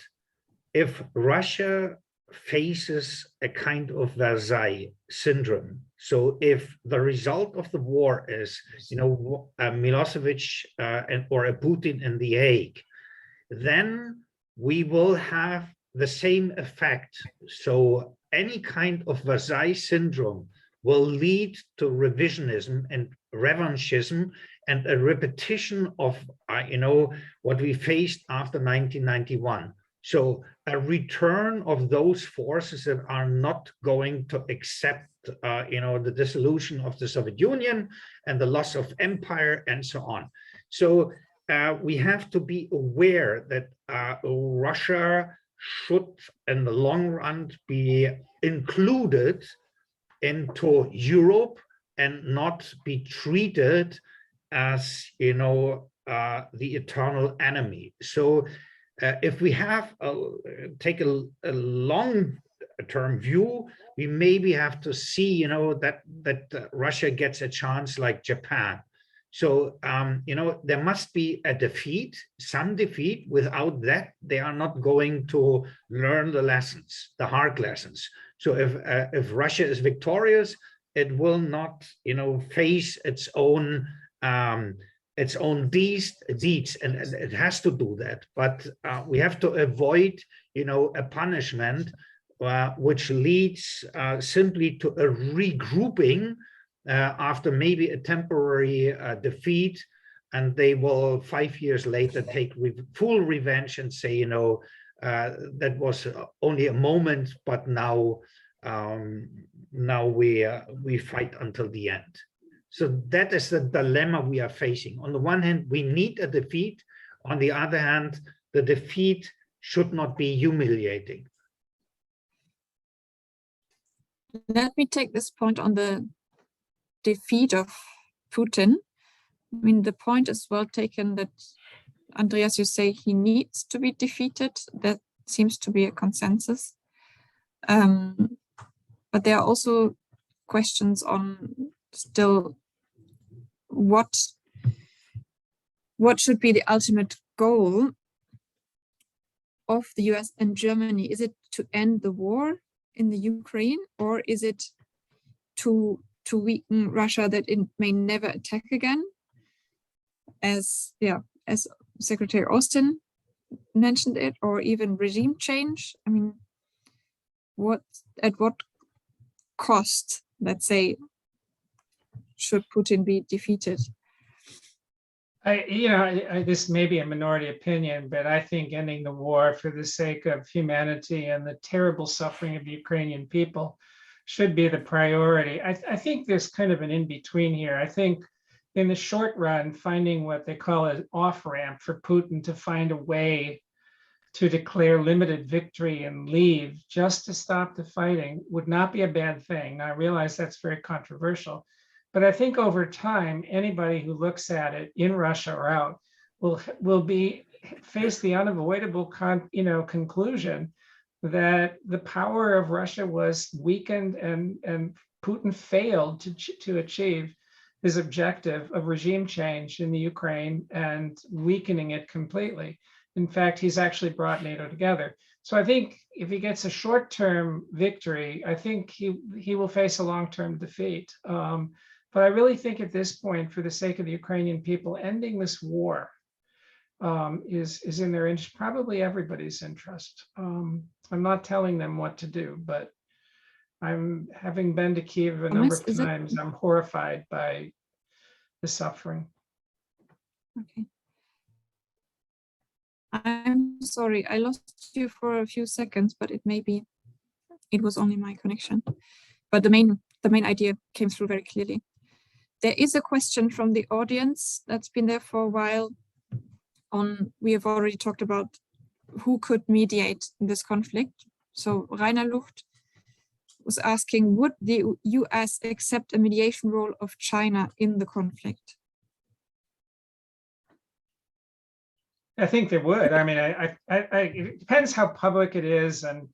if Russia faces a kind of Versailles syndrome, so if the result of the war is, Milosevic or a Putin in The Hague, then we will have the same effect. So any kind of Versailles syndrome will lead to revisionism and revanchism and a repetition of, what we faced after 1991. So a return of those forces that are not going to accept, the dissolution of the Soviet Union and the loss of empire and so on. So we have to be aware that Russia should, in the long run, be included into Europe and not be treated as, the eternal enemy. So if we have take a long-term view, we maybe have to see, that Russia gets a chance like Japan. So, there must be a defeat, some defeat. Without that, they are not going to learn the lessons, the hard lessons. So if Russia is victorious, it will not, face its own deeds, and it has to do that. But we have to avoid, a punishment which leads simply to a regrouping after maybe a temporary defeat, and they will 5 years later take full revenge and say, that was only a moment, but now we fight until the end. So that is the dilemma we are facing. On the one hand, we need a defeat. On the other hand, the defeat should not be humiliating. Let me take this point on the defeat of Putin. I mean, the point is well taken that, Andreas, you say he needs to be defeated. That seems to be a consensus. But there are also questions on still what should be the ultimate goal of the US and Germany. Is it to end the war in the Ukraine, or is it to weaken Russia that it may never attack again? As Secretary Austin mentioned it, or even regime change. I mean, at what cost, let's say, should Putin be defeated? This may be a minority opinion, but I think ending the war for the sake of humanity and the terrible suffering of the Ukrainian people should be the priority. I think there's kind of an in-between here. I think in the short run, finding what they call an off-ramp for Putin to find a way to declare limited victory and leave just to stop the fighting would not be a bad thing. Now, I realize that's very controversial, but I think over time, anybody who looks at it in Russia or out will face the unavoidable conclusion that the power of Russia was weakened and Putin failed to achieve his objective of regime change in the Ukraine and weakening it completely. In fact, he's actually brought NATO together. So I think if he gets a short-term victory, I think he will face a long-term defeat. But I really think at this point, for the sake of the Ukrainian people, ending this war is in their interest, probably everybody's interest. I'm not telling them what to do, but having been to Kiev a number of times, I'm horrified by the suffering. Okay. I'm sorry, I lost you for a few seconds, but it was only my connection. But the main idea came through very clearly. There is a question from the audience that's been there for a while. We have already talked about who could mediate this conflict. So Rainer Lucht was asking, would the US accept a mediation role of China in the conflict? I think they would. I mean, it depends how public it is, and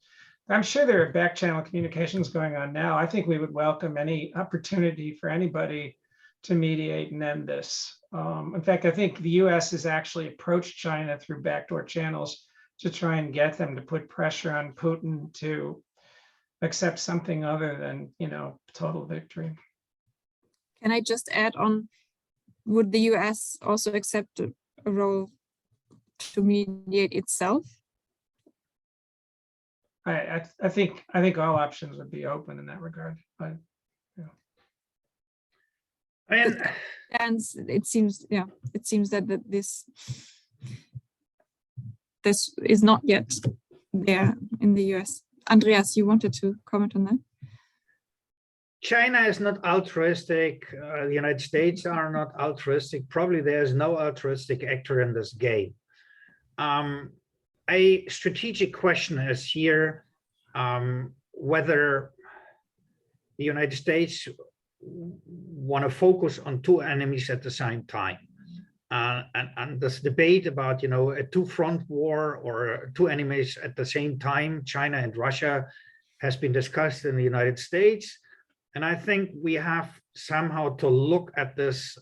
I'm sure there are back channel communications going on now. I think we would welcome any opportunity for anybody to mediate and end this. In fact, I think the US has actually approached China through backdoor channels to try and get them to put pressure on Putin to accept something other than, total victory. Can I just add on, would the US also accept a role to mediate itself? I think all options would be open in that regard, but And it seems that this is not yet there in the US. Andreas, you wanted to comment on that? China is not altruistic. The United States are not altruistic. Probably there's no altruistic actor in this game. A strategic question is here whether the United States want to focus on two enemies at the same time. And this debate about, a two-front war or two enemies at the same time, China and Russia, has been discussed in the United States. And I think we have somehow to look at this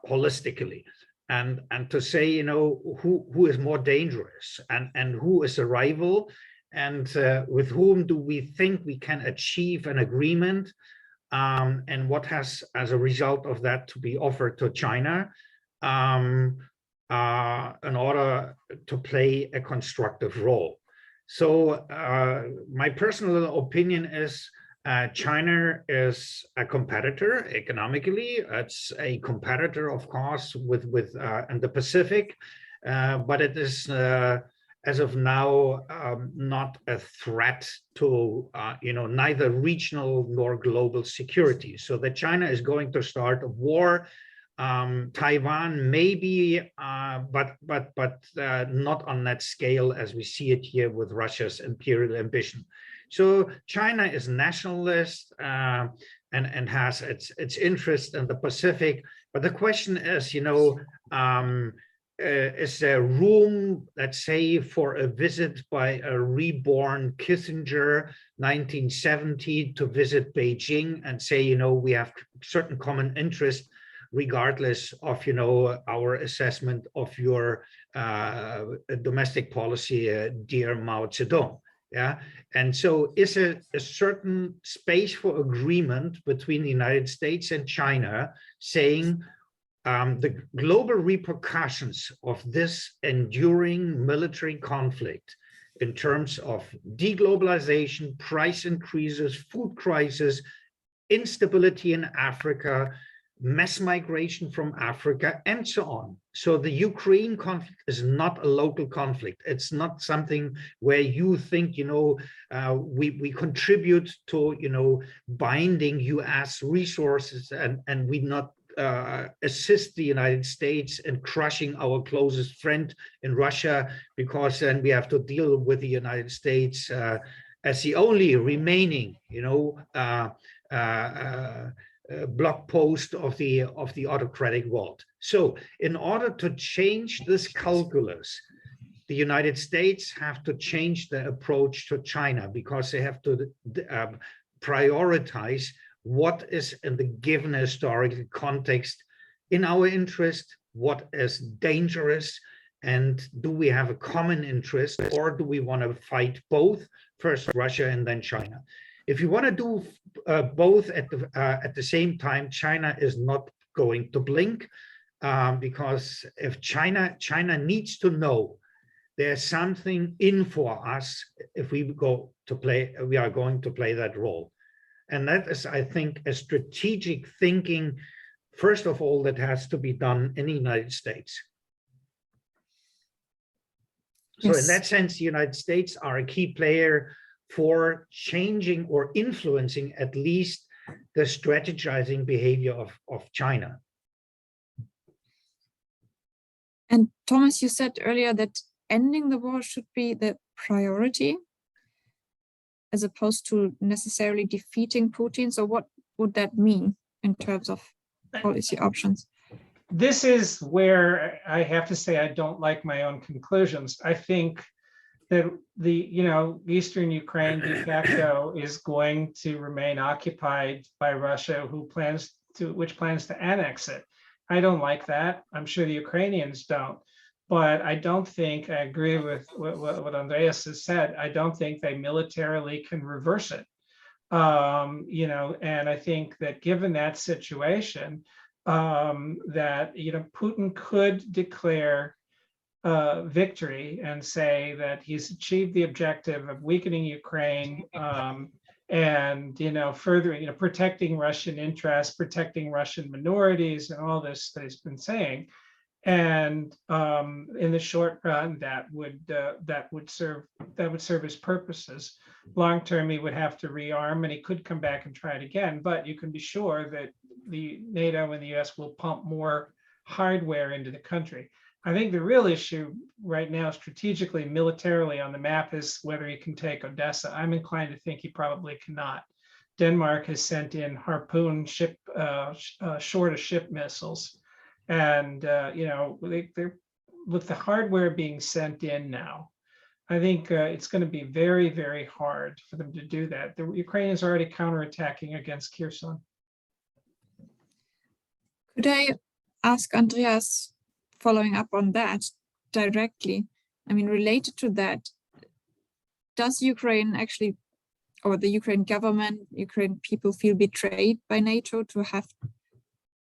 holistically and to say, who is more dangerous and who is a rival and with whom do we think we can achieve an agreement and what has, as a result of that, to be offered to China in order to play a constructive role. So my personal opinion is China is a competitor economically. It's a competitor, of course, with in the Pacific, but it is as of now not a threat to neither regional nor global security. So that China is going to start a war. Taiwan maybe, but not on that scale as we see it here with Russia's imperial ambition. So China is nationalist and has its interest in the Pacific. But the question is, is there room, let's say, for a visit by a reborn Kissinger, 1970, to visit Beijing and say, we have certain common interests, regardless of, our assessment of your domestic policy, dear Mao Zedong. Yeah, and so is a certain space for agreement between the United States and China saying the global repercussions of this enduring military conflict in terms of deglobalization, price increases, food crisis, instability in Africa, mass migration from Africa, and so on. So the Ukraine conflict is not a local conflict. It's not something where you think, we contribute to, binding US resources and we not assist the United States in crushing our closest friend in Russia, because then we have to deal with the United States as the only remaining, block post of the autocratic world. So in order to change this calculus, the United States have to change their approach to China, because they have to prioritize what is in the given historical context in our interest, what is dangerous, and do we have a common interest, or do we want to fight both, first Russia and then China? If you want to do both at the same time, China is not going to blink, because if China needs to know there's something in for us if we are going to play that role. And that is, I think, a strategic thinking, first of all, that has to be done in the United States. So in that sense, the United States are a key player for changing or influencing at least the strategizing behavior of China. And Thomas, you said earlier that ending the war should be the priority, as opposed to necessarily defeating Putin. So what would that mean in terms of policy options? This is where I have to say I don't like my own conclusions. I think that the Eastern Ukraine de facto is going to remain occupied by Russia, who plans to annex it. I don't like that. I'm sure the Ukrainians don't. But I don't think, I agree with what Andreas has said, I don't think they militarily can reverse it. And I think that given that situation, that, Putin could declare victory and say that he's achieved the objective of weakening Ukraine, and furthering, protecting Russian interests, protecting Russian minorities, and all this that he's been saying. And in the short run, that would serve his purposes. Long term, he would have to rearm, and he could come back and try it again. But you can be sure that the NATO and the US will pump more hardware into the country. I think the real issue right now, strategically, militarily on the map, is whether he can take Odessa. I'm inclined to think he probably cannot. Denmark has sent in Harpoon shore-to-ship missiles. And, they're with the hardware being sent in now, I think it's going to be very, very hard for them to do that. The Ukrainians are already counterattacking against Kherson. Could I ask Andreas, following up on that directly, related to that, does Ukraine actually, or the Ukraine government, Ukraine people feel betrayed by NATO to have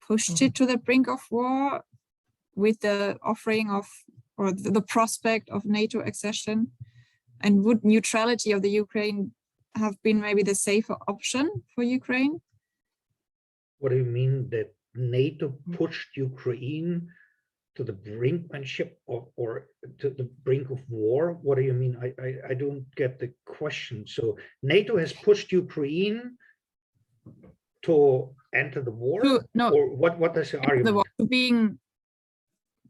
pushed it to the brink of war with the offering of, or the prospect of NATO accession? And would neutrality of the Ukraine have been maybe the safer option for Ukraine? What do you mean that NATO pushed Ukraine to the brinkmanship or to the brink of war? What do you mean? I don't get the question. So NATO has pushed Ukraine to enter the war? Or what is the argument? The war,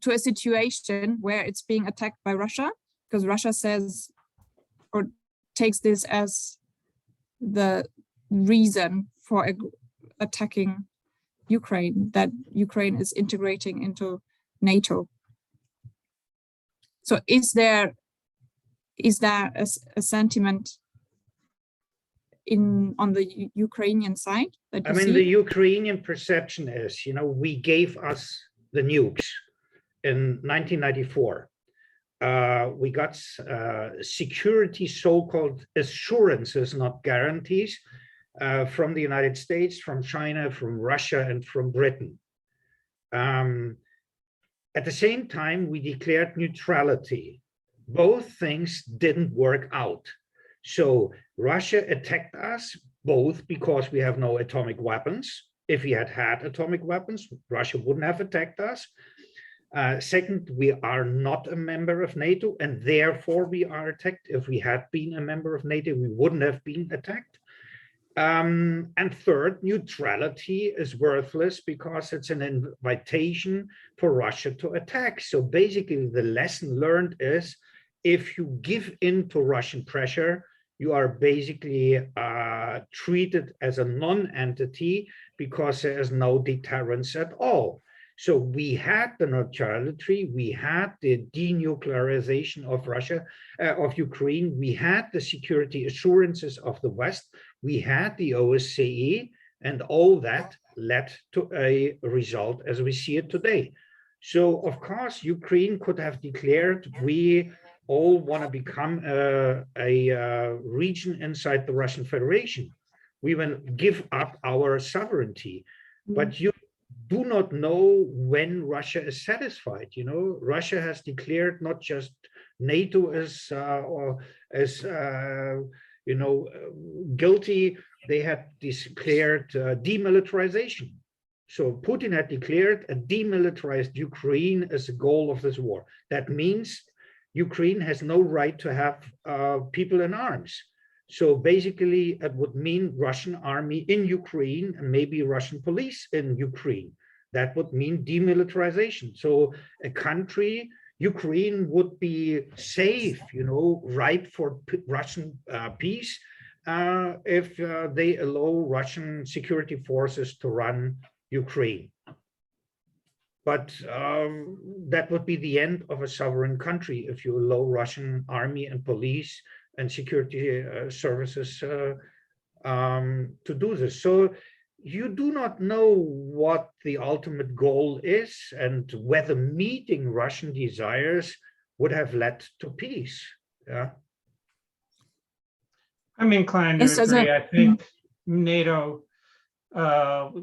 to a situation where it's being attacked by Russia, because Russia says, or takes this as the reason for attacking Ukraine, that Ukraine is integrating into NATO. So is there a sentiment on the Ukrainian side that you see? The Ukrainian perception is, we gave us the nukes in 1994. We got security, so-called assurances, not guarantees, from the United States, from China, from Russia, and from Britain. At the same time, we declared neutrality. Both things didn't work out. So Russia attacked us, both because we have no atomic weapons. If we had had atomic weapons, Russia wouldn't have attacked us. Second, we are not a member of NATO, and therefore we are attacked. If we had been a member of NATO, we wouldn't have been attacked. And third, neutrality is worthless because it's an invitation for Russia to attack. So basically, the lesson learned is, if you give in to Russian pressure, you are basically treated as a non-entity because there is no deterrence at all. So we had the neutrality, we had the denuclearization of Russia, of Ukraine, we had the security assurances of the West, we had the OSCE, and all that led to a result as we see it today. So of course, Ukraine could have declared, we all want to become a region inside the Russian Federation. We will give up our sovereignty, but you do not know when Russia is satisfied. Russia has declared not just NATO as guilty, they had declared demilitarization. So Putin had declared a demilitarized Ukraine as the goal of this war. That means Ukraine has no right to have people in arms. So basically, it would mean Russian army in Ukraine and maybe Russian police in Ukraine. That would mean demilitarization. So a country, Ukraine, would be safe, ripe for Russian peace if they allow Russian security forces to run Ukraine. But that would be the end of a sovereign country if you allow Russian army and police and security services to do this. So you do not know what the ultimate goal is and whether meeting Russian desires would have led to peace. Yeah. I'm inclined to Yes, agree. I think NATO,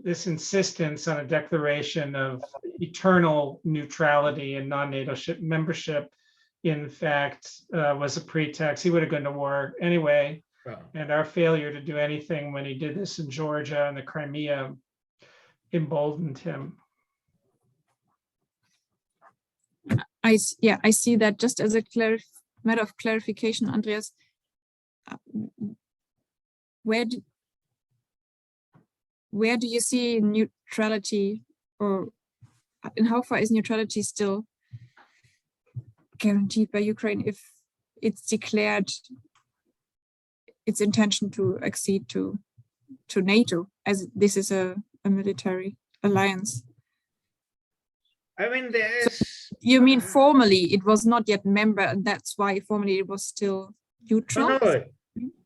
this insistence on a declaration of eternal neutrality and non-NATO membership, in fact, was a pretext. He would have gone to war anyway. And our failure to do anything when he did this in Georgia and the Crimea emboldened him. I see that. Just as a matter of clarification, Andreas, where do you see neutrality, or in how far is neutrality still guaranteed by Ukraine if it's declared its intention to accede to NATO, as this is a military alliance? I mean, there's... You mean formally it was not yet member, and that's why formally it was still neutral? No,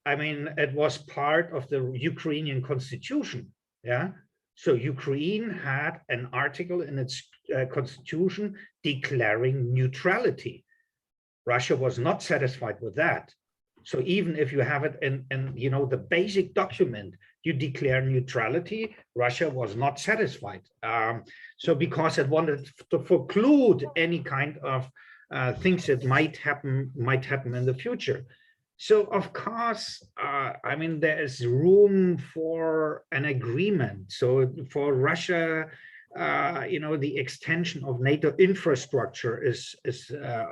I mean, it was part of the Ukrainian constitution, yeah? So Ukraine had an article in its constitution declaring neutrality. Russia was not satisfied with that. So even if you have it in you know, the basic document, you declare neutrality, Russia was not satisfied. So because it wanted to preclude any kind of things that might happen in the future. So of course, I mean, there is room for an agreement. So for Russia, you know, the extension of NATO infrastructure is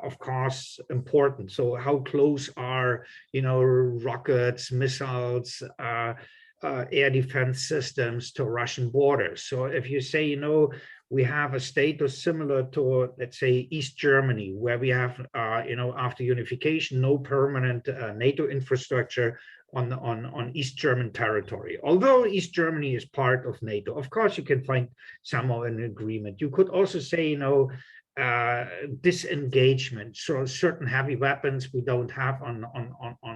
of course important. So how close are, you know, rockets, missiles, air defense systems to Russian borders? So if you say, you know, we have a status similar to, let's say, East Germany, where we have, you know, after unification, no permanent NATO infrastructure on East German territory. Although East Germany is part of NATO, of course, you can find somehow an agreement. You could also say, you know, disengagement. So certain heavy weapons we don't have on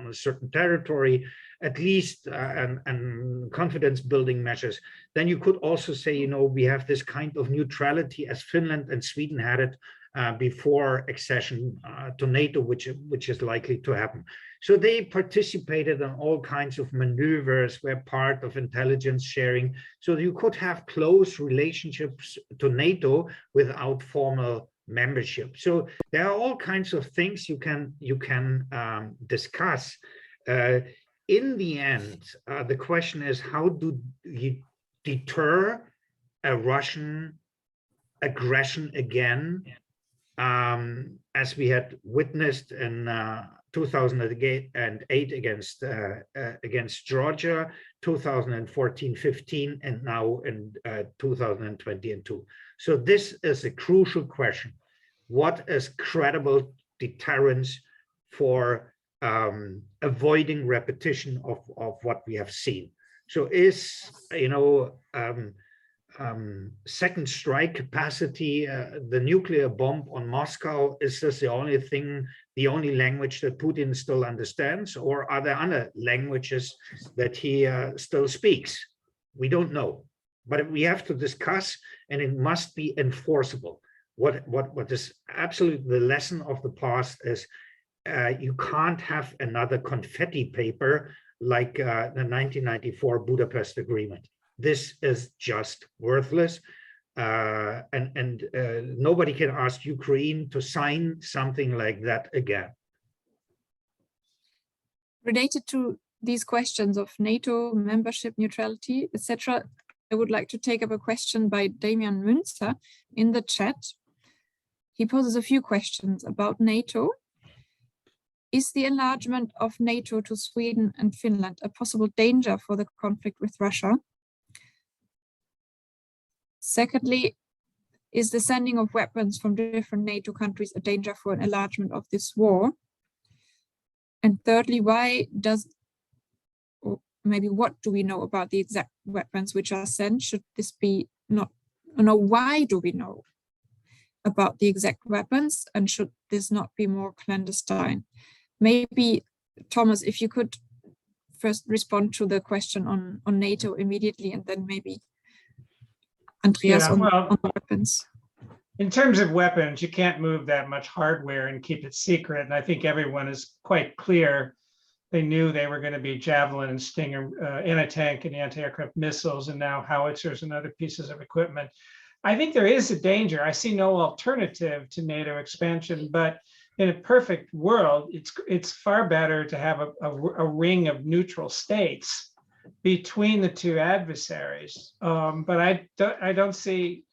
a certain territory, at least, and confidence building measures. Then you could also say, you know, we have this kind of neutrality as Finland and Sweden had it before accession to NATO, which is likely to happen. So they participated in all kinds of maneuvers, were part of intelligence sharing. So you could have close relationships to NATO without formal membership. So there are all kinds of things you can discuss. In the end, the question is, how do you deter a Russian aggression again, as we had witnessed in 2008 against Georgia, 2014-15, and now in 2022. So this is a crucial question. What is credible deterrence for avoiding repetition of what we have seen? So is, you know, second strike capacity, the nuclear bomb on Moscow, is this the only thing, the only language that Putin still understands, or are there other languages that he still speaks? We don't know, but we have to discuss, and it must be enforceable. What is absolutely the lesson of the past is, you can't have another confetti paper like the 1994 Budapest Agreement. This is just worthless, and nobody can ask Ukraine to sign something like that again. Related to these questions of NATO membership, neutrality, etc., I would like to take up a question by Damian Münzer in the chat. He poses a few questions about NATO. Is the enlargement of NATO to Sweden and Finland a possible danger for the conflict with Russia? Secondly, is the sending of weapons from different NATO countries a danger for an enlargement of this war? And thirdly, why does, or maybe what do we know about the exact weapons which are sent? Should this be not, no, why do we know about the exact weapons, and should this not be more clandestine? Maybe, Thomas, if you could first respond to the question on NATO immediately, and then maybe Andreas Yeah, on well, the weapons. in terms of weapons, you can't move that much hardware and keep it secret. And I think everyone is quite clear. They knew they were going to be Javelin and Stinger anti-tank and anti-aircraft missiles, and now howitzers and other pieces of equipment. I think there is a danger. I see no alternative to NATO expansion, but in a perfect world, it's far better to have a ring of neutral states between the two adversaries. But I don't see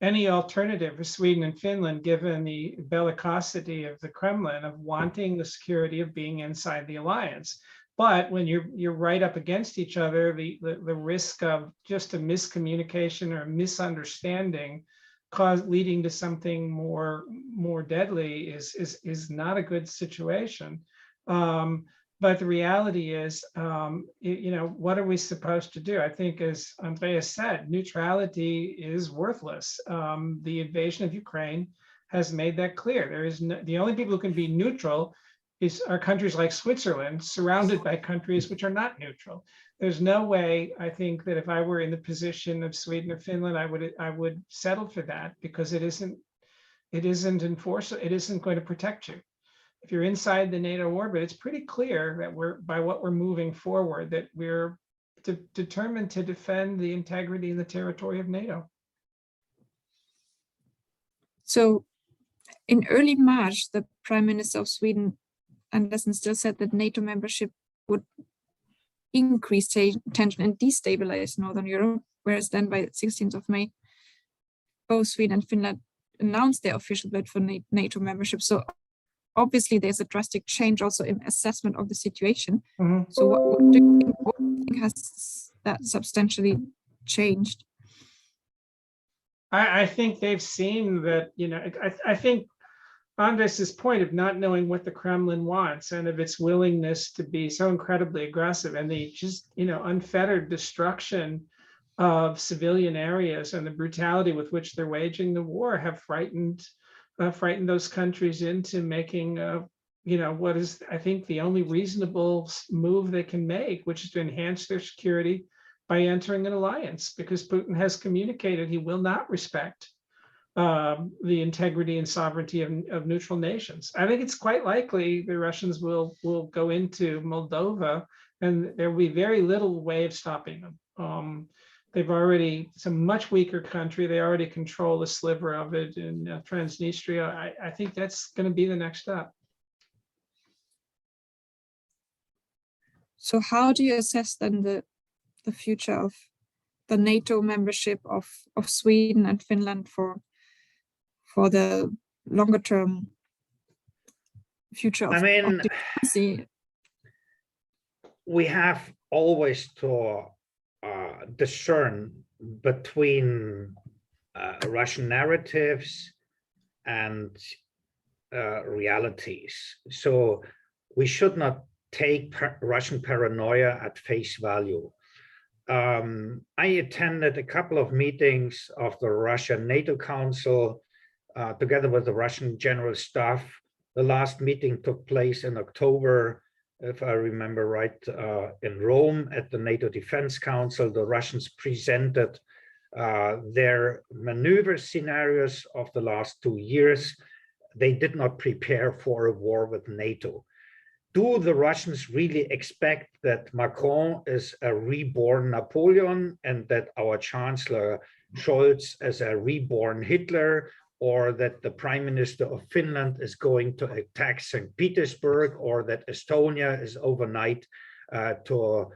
any alternative for Sweden and Finland, given the bellicosity of the Kremlin of wanting the security of being inside the alliance. But when you're right up against each other, the risk of just a miscommunication or misunderstanding leading to something more deadly is not a good situation. But the reality is, what are we supposed to do? I think, as Andreas said, neutrality is worthless. The invasion of Ukraine has made that clear. There is the only people who can be neutral are countries like Switzerland, surrounded by countries which are not neutral. There's no way, I think, that if I were in the position of Sweden or Finland, I would settle for that, because it isn't enforceable. It isn't going to protect you. If you're inside the NATO orbit, it's pretty clear that by what we're moving forward, that we're determined to defend the integrity and the territory of NATO. So in early March, the Prime Minister of Sweden, Andersson, still said that NATO membership would increase tension and destabilize Northern Europe, whereas then by the 16th of May, both Sweden and Finland announced their official bid for NATO membership. So obviously there's a drastic change also in assessment of the situation. Mm-hmm. So what do you think has that substantially changed? I think they've seen that, I think Andres' point of not knowing what the Kremlin wants and of its willingness to be so incredibly aggressive, and the just, unfettered destruction of civilian areas and the brutality with which they're waging the war have frightened those countries into making, what is, I think, the only reasonable move they can make, which is to enhance their security by entering an alliance, because Putin has communicated he will not respect the integrity and sovereignty of neutral nations. I think it's quite likely the Russians will go into Moldova, and there will be very little way of stopping them. It's a much weaker country. They already control a sliver of it in Transnistria. I think that's going to be the next step. So how do you assess then the future of the NATO membership of Sweden and Finland for the longer term future of diplomacy? We have always to discern between Russian narratives and realities. So we should not take Russian paranoia at face value. I attended a couple of meetings of the Russian NATO Council together with the Russian General Staff. The last meeting took place in October, if I remember right, in Rome at the NATO Defense Council. The Russians presented their maneuver scenarios of the last 2 years. They did not prepare for a war with NATO. Do the Russians really expect that Macron is a reborn Napoleon and that our Chancellor Scholz is a reborn Hitler, or that the Prime Minister of Finland is going to attack St. Petersburg, or that Estonia is overnight to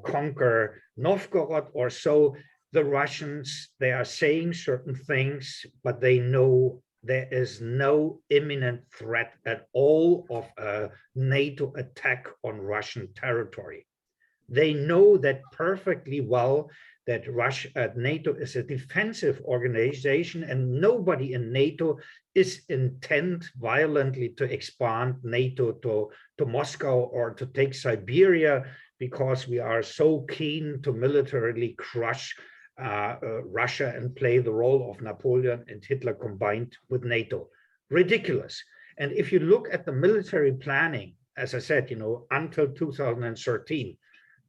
conquer Novgorod or so? The Russians, they are saying certain things, but they know there is no imminent threat at all of a NATO attack on Russian territory. They know that perfectly well, that NATO is a defensive organization, and nobody in NATO is intent violently to expand NATO to Moscow or to take Siberia, because we are so keen to militarily crush Russia and play the role of Napoleon and Hitler combined with NATO. Ridiculous. And if you look at the military planning, as I said, until 2013,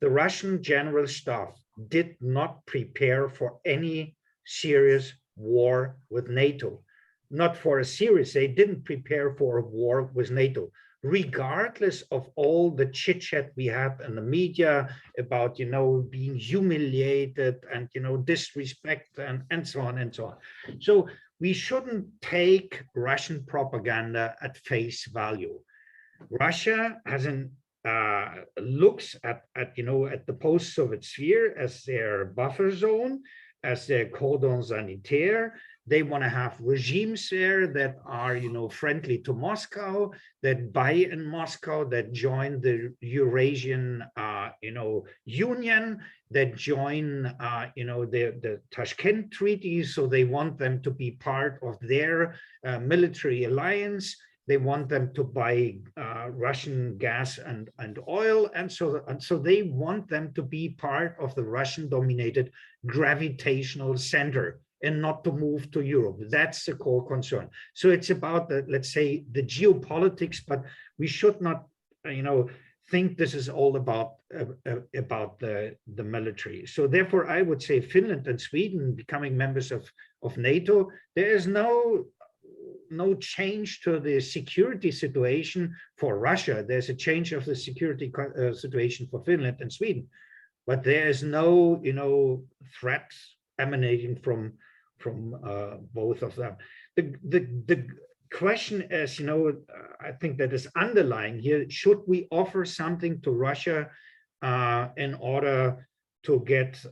the Russian General Staff did not prepare for any serious war with NATO. Not for a serious, they didn't prepare for a war with NATO, regardless of all the chit-chat we have in the media about, you know, being humiliated and, you know, disrespect and so on and so on. So we shouldn't take Russian propaganda at face value. Russia has looks at the post-Soviet sphere as their buffer zone, as their cordon sanitaire. They want to have regimes there that are, you know, friendly to Moscow, that buy in Moscow, that join the Eurasian, Union, that join, the Tashkent Treaty. So they want them to be part of their military alliance. They want them to buy Russian gas and oil, and so they want them to be part of the Russian-dominated gravitational center and not to move to Europe. That's the core concern. So it's about the, let's say, the geopolitics, but we should not, think this is all about the military. So therefore, I would say Finland and Sweden becoming members of NATO, there is no change to the security situation for Russia. There's a change of the security situation for Finland and Sweden, but there is no, threat emanating from both of them. The question is, I think that is underlying here: should we offer something to Russia in order to get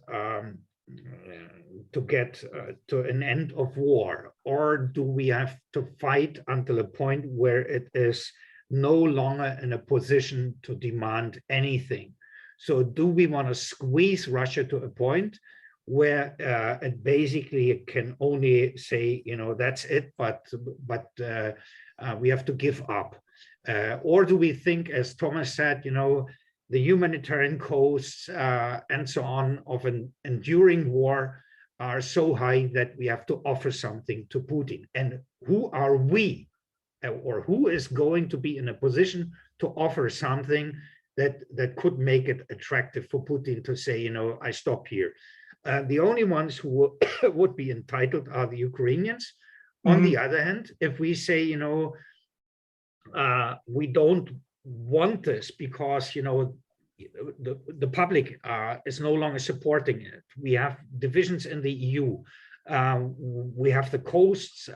to an end of war, or do we have to fight until a point where it is no longer in a position to demand anything? So do we want to squeeze Russia to a point where it basically can only say, that's it, but we have to give up? Or do we think, as Thomas said, the humanitarian costs and so on of an enduring war are so high that we have to offer something to Putin? And who are we, or who is going to be in a position to offer something that could make it attractive for Putin to say, I stop here? The only ones who would be entitled are the Ukrainians. On the other hand, if we say, we don't want this because, the public is no longer supporting it. We have divisions in the EU. We have the coasts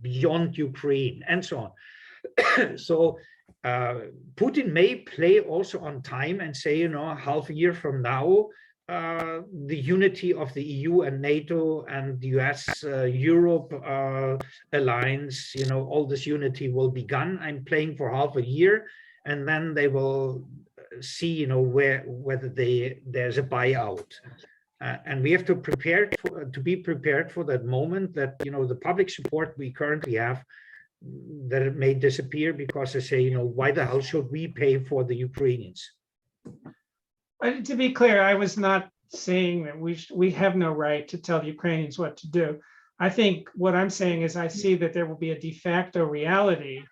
beyond Ukraine and so on. So Putin may play also on time and say, half a year from now, the unity of the EU and NATO and the US, Europe alliance, all this unity will be gone. I'm playing for half a year, and then they will see, whether there's a buyout. And we have to be prepared for that moment that, the public support we currently have, that it may disappear because they say, why the hell should we pay for the Ukrainians? To be clear, I was not saying that we have no right to tell the Ukrainians what to do. I think what I'm saying is I see that there will be a de facto reality,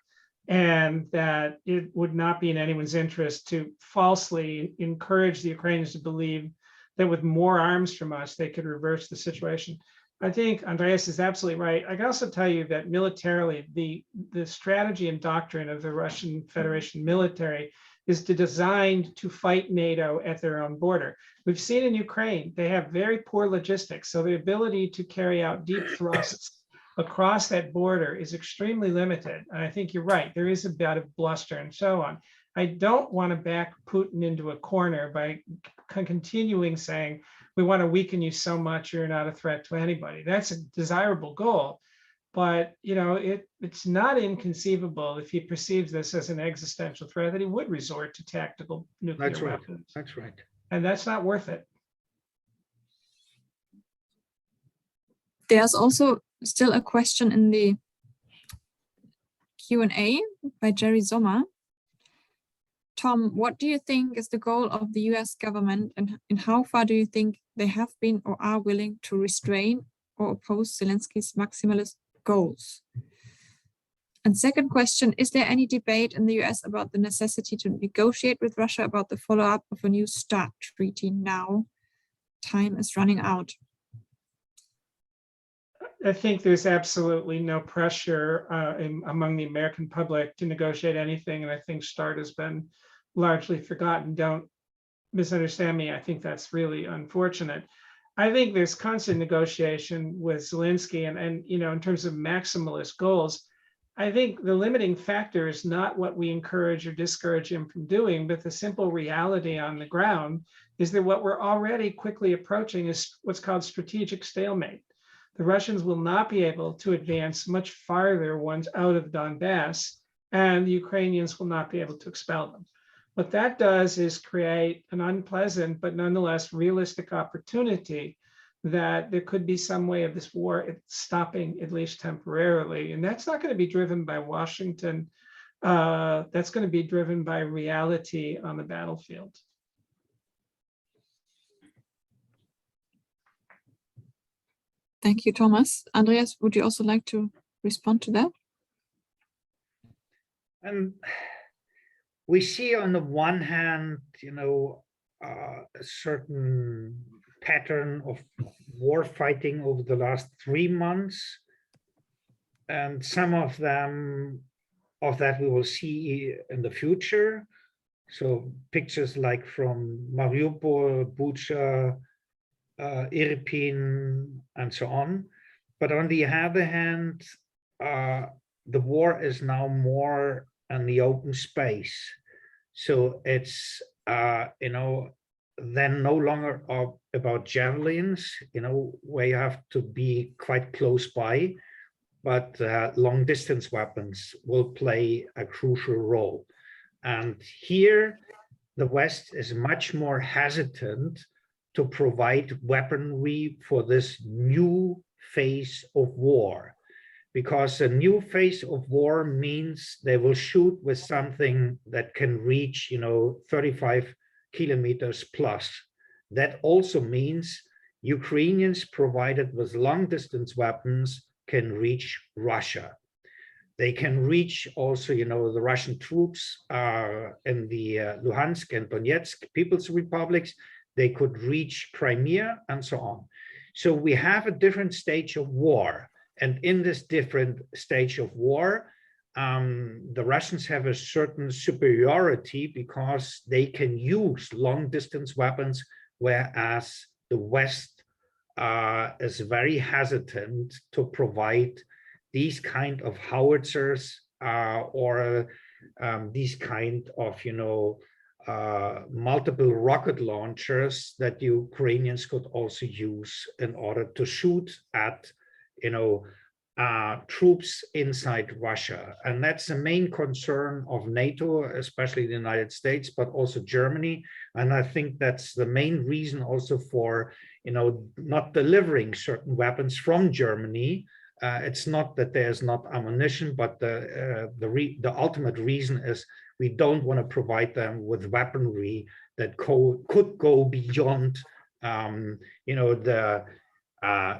and that it would not be in anyone's interest to falsely encourage the Ukrainians to believe that with more arms from us, they could reverse the situation. I think Andreas is absolutely right. I can also tell you that militarily, the strategy and doctrine of the Russian Federation military is designed to fight NATO at their own border. We've seen in Ukraine, they have very poor logistics. So the ability to carry out deep thrusts across that border is extremely limited. And I think you're right, there is a bit of bluster and so on. I don't want to back Putin into a corner by continuing saying, we want to weaken you so much you're not a threat to anybody. That's a desirable goal. But it's not inconceivable, if he perceives this as an existential threat, that he would resort to tactical nuclear weapons. That's right. And that's not worth it. There's also still a question in the Q&A by Jerry Sommer. Tom, what do you think is the goal of the US government, and how far do you think they have been or are willing to restrain or oppose Zelensky's maximalist goals? And second question, is there any debate in the US about the necessity to negotiate with Russia about the follow-up of a new START treaty now? Time is running out. I think there's absolutely no pressure among the American public to negotiate anything, and I think START has been largely forgotten. Don't misunderstand me. I think that's really unfortunate. I think there's constant negotiation with Zelensky, and you know, in terms of maximalist goals, I think the limiting factor is not what we encourage or discourage him from doing, but the simple reality on the ground is that what we're already quickly approaching is what's called strategic stalemate. The Russians will not be able to advance much farther once out of Donbass, and the Ukrainians will not be able to expel them. What that does is create an unpleasant, but nonetheless realistic opportunity that there could be some way of this war stopping, at least temporarily. And that's not going to be driven by Washington. That's going to be driven by reality on the battlefield. Thank you, Thomas. Andreas, would you also like to respond to that? And we see on the one hand, you know, a certain pattern of war fighting over the last 3 months, and some of that we will see in the future. So pictures like from Mariupol, Bucha, Irpin, and so on. But on the other hand, the war is now more in the open space. So it's, you know, then no longer about javelins, you know, where you have to be quite close by, but long distance weapons will play a crucial role. And here, the West is much more hesitant to provide weaponry for this new phase of war, because a new phase of war means they will shoot with something that can reach, you know, 35 kilometers plus. That also means Ukrainians provided with long distance weapons can reach Russia. They can reach also, you know, the Russian troops in the Luhansk and Donetsk People's Republics. They could reach Crimea and so on. So we have a different stage of war. And in this different stage of war, the Russians have a certain superiority because they can use long distance weapons, whereas the West is very hesitant to provide these kind of howitzers or these kind of, you know, multiple rocket launchers that Ukrainians could also use in order to shoot at, you know, troops inside Russia. And that's the main concern of NATO, especially the United States, but also Germany. And I think that's the main reason also for, you know, not delivering certain weapons from Germany. It's not that there's not ammunition, but the ultimate reason is we don't want to provide them with weaponry that could go beyond, you know, the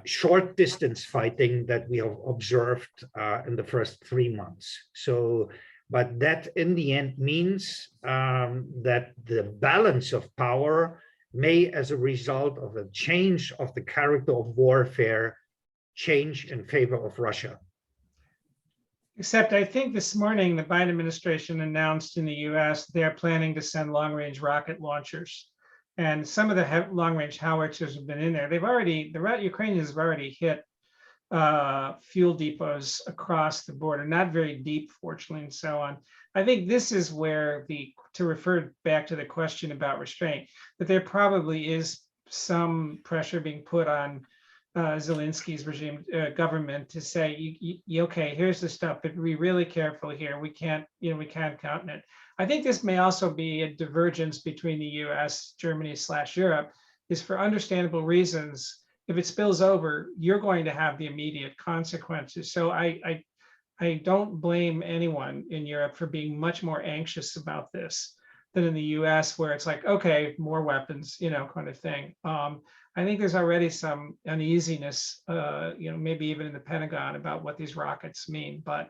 short distance fighting that we have observed in the first 3 months. So, but that in the end means that the balance of power may, as a result of a change of the character of warfare, change in favor of Russia. Except I think this morning, the Biden administration announced in the US, they're planning to send long-range rocket launchers. And some of the long-range howitzers have been in there. The Ukrainians have already hit fuel depots across the border, not very deep, fortunately, and so on. I think this is where to refer back to the question about restraint, that there probably is some pressure being put on Zelensky's regime government to say, okay, here's the stuff, but be really careful here. We can't count on it. I think this may also be a divergence between the US, Germany / Europe, is for understandable reasons. If it spills over, you're going to have the immediate consequences. So I don't blame anyone in Europe for being much more anxious about this than in the US, where it's like, okay, more weapons, you know, kind of thing. I think there's already some uneasiness, you know, maybe even in the Pentagon about what these rockets mean. But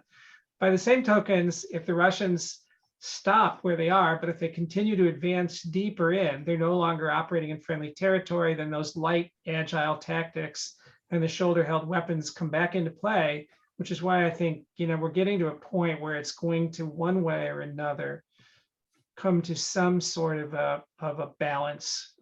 by the same tokens, if the Russians stop where they are, but if they continue to advance deeper in, they're no longer operating in friendly territory, then those light, agile tactics and the shoulder-held weapons come back into play, which is why I think, we're getting to a point where it's going to, one way or another, come to some sort of a balance.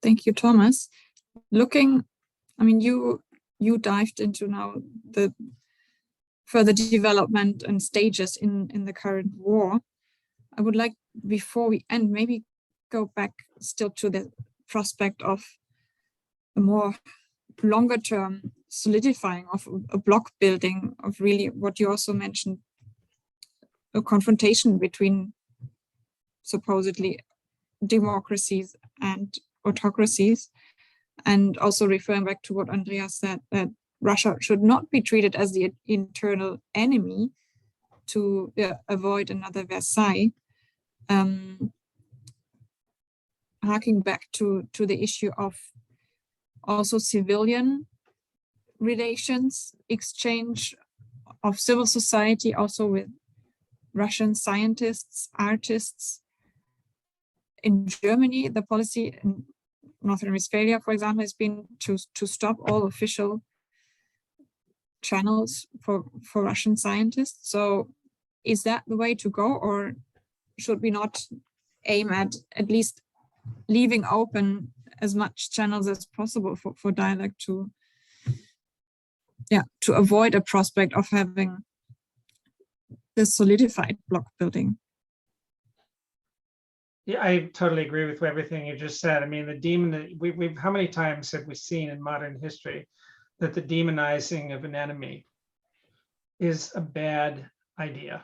Thank you, Thomas. You dived into now the further development and stages in the current war. I would like, before we end, maybe go back still to the prospect of a more longer term solidifying of a bloc building, of really what you also mentioned, a confrontation between supposedly democracies and autocracies, and also referring back to what Andreas said, that Russia should not be treated as the internal enemy to avoid another Versailles. Harking back to the issue of also civilian relations, exchange of civil society, also with Russian scientists, artists. In Germany, the policy in North Rhine-Westphalia, for example, has been to stop all official channels for Russian scientists. So is that the way to go, or should we not aim at least leaving open as much channels as possible for dialogue to avoid a prospect of having this solidified bloc building? Yeah, I totally agree with everything you just said. I mean, the demon, we've how many times have we seen in modern history that the demonizing of an enemy is a bad idea,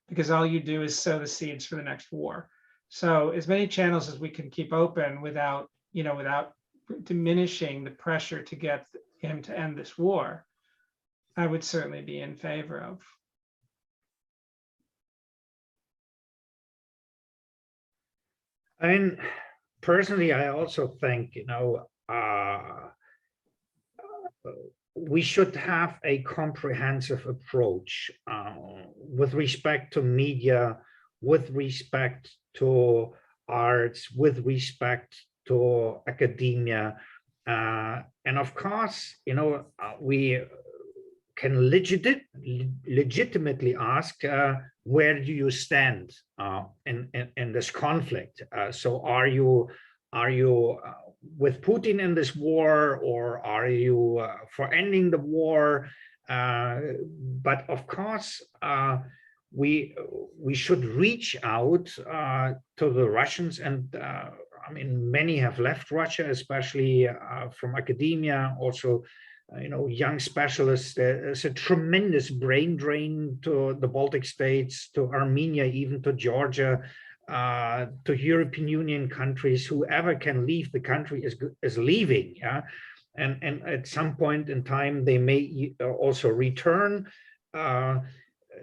because all you do is sow the seeds for the next war. So as many channels as we can keep open without diminishing the pressure to get him to end this war, I would certainly be in favor of. I mean, personally, I also think, we should have a comprehensive approach with respect to media, with respect to arts, with respect to academia. And of course, we can legitimately ask, where do you stand in this conflict? So are you with Putin in this war, or are you for ending the war? But of course, we should reach out to the Russians, and I mean, many have left Russia, especially from academia, also young specialists. There's a tremendous brain drain to the Baltic states, to Armenia, even to Georgia, to European Union countries. Whoever can leave the country is leaving. Yeah, and at some point in time they may also return.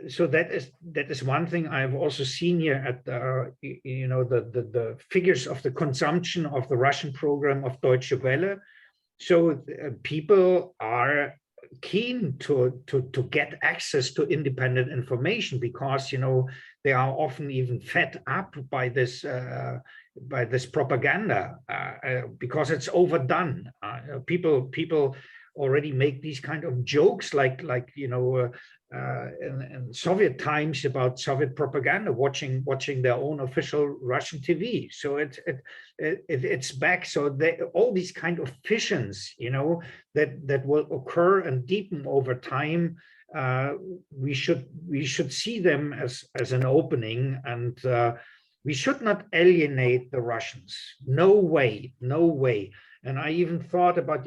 So that is one thing. I've also seen here at the figures of the consumption of the Russian program of Deutsche Welle. So people are keen to get access to independent information, because they are often even fed up by this propaganda, because it's overdone. People already make these kind of jokes, like in Soviet times, about Soviet propaganda, watching their own official Russian TV. So it's back. So all these kind of fissions, that will occur and deepen over time. We should see them as an opening, and we should not alienate the Russians. No way, no way. And I even thought about,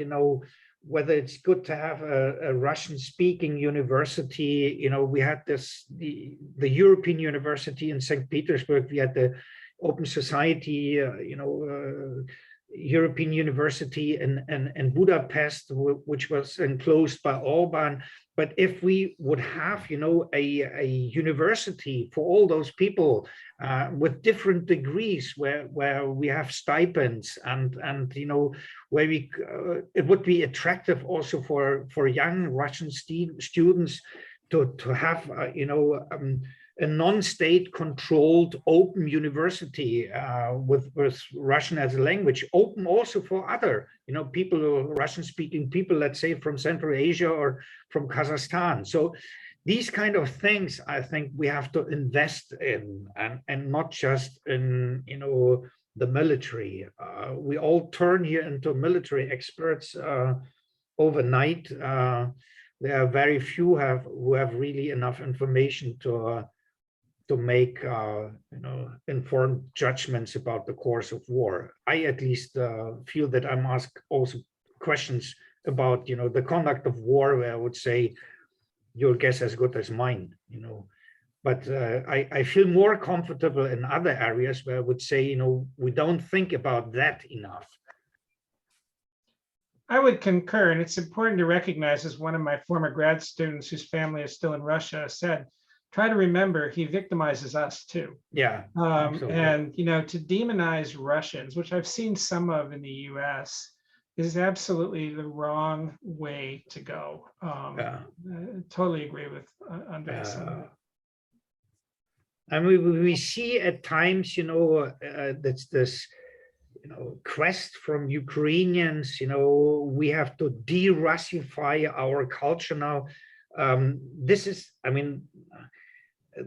whether it's good to have a Russian-speaking university. We had the European University in St. Petersburg. We had the Open Society, European University in Budapest, which was enclosed by Orban. But if we would have, you know, a university for all those people with different degrees, where we have stipends and you know, where we it would be attractive also for young Russian students to have you know, a non-state controlled open university with Russian as a language, open also for other, you know, people, Russian speaking people, let's say from Central Asia or from Kazakhstan. So these kind of things, I think we have to invest in, and not just in, you know, the military. We all turn here into military experts overnight. There are very few who have really enough information to make you know, informed judgments about the course of war. I at least feel that I'm asked also questions about, you know, the conduct of war, where I would say your guess as good as mine, you know. But I feel more comfortable in other areas where I would say, you know, we don't think about that enough. I would concur, and it's important to recognize, as one of my former grad students whose family is still in Russia said, try to remember he victimizes us too. Yeah. And, you know, to demonize Russians, which I've seen some of in the US, is absolutely the wrong way to go. Totally agree with Andreas. I mean, we see at times, you know, that's this, you know, quest from Ukrainians, you know, we have to de-Russify our culture now. This is, I mean,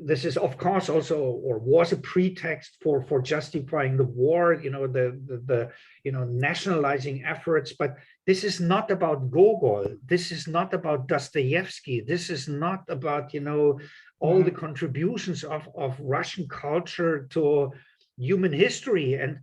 this is of course also, or was a pretext for justifying the war, you know, the you know, nationalizing efforts. But this is not about Gogol. This is not about Dostoevsky. This is not about, you know, all the contributions of Russian culture to human history and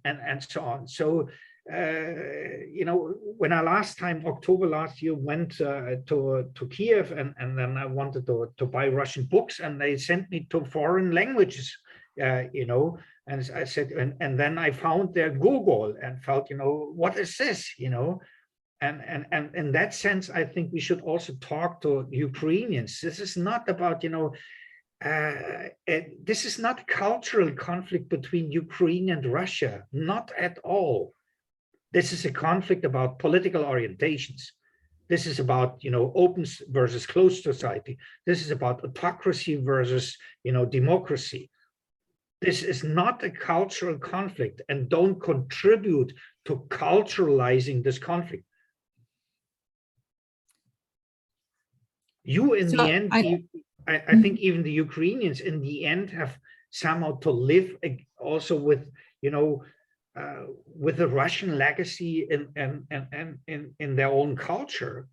so on. So you know, when I October last year, went to Kiev, and then I wanted to buy Russian books, and they sent me to foreign languages, you know, and I said, and then I found their Google and felt, you know, what is this, you know? And in that sense, I think we should also talk to Ukrainians. This is not about, you know, this is not a cultural conflict between Ukraine and Russia, not at all. This is a conflict about political orientations. This is about, you know, open versus closed society. This is about autocracy versus, you know, democracy. This is not a cultural conflict, and don't contribute to culturalizing this conflict. You, in the end, I think even the Ukrainians in the end have somehow to live also with, you know, with the Russian legacy in their own culture.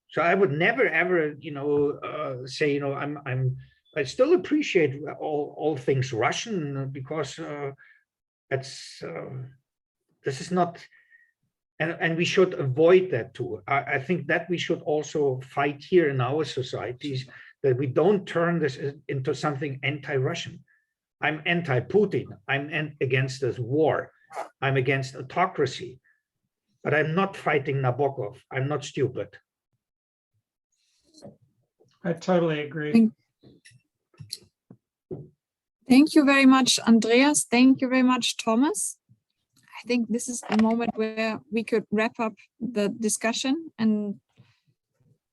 So I would never ever, you know, say, you know, I still appreciate all things Russian, because it's this is not, and we should avoid that too. I think that we should also fight here in our societies, that we don't turn this into something anti-Russian. I'm anti-Putin. I'm against this war. I'm against autocracy, but I'm not fighting Nabokov. I'm not stupid. I totally agree. Thank you very much, Andreas. Thank you very much, Thomas. I think this is a moment where we could wrap up the discussion, and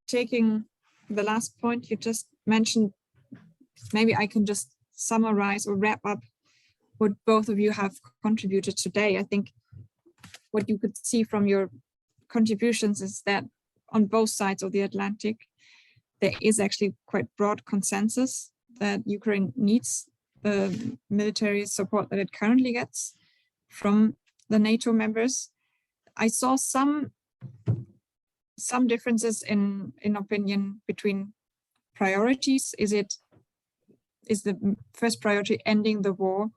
taking the last point you just mentioned, maybe I can just summarize or wrap up what both of you have contributed today. I think what you could see from your contributions is that on both sides of the Atlantic, there is actually quite broad consensus that Ukraine needs the military support that it currently gets from the NATO members. I saw some differences in opinion between priorities. Is the first priority ending the war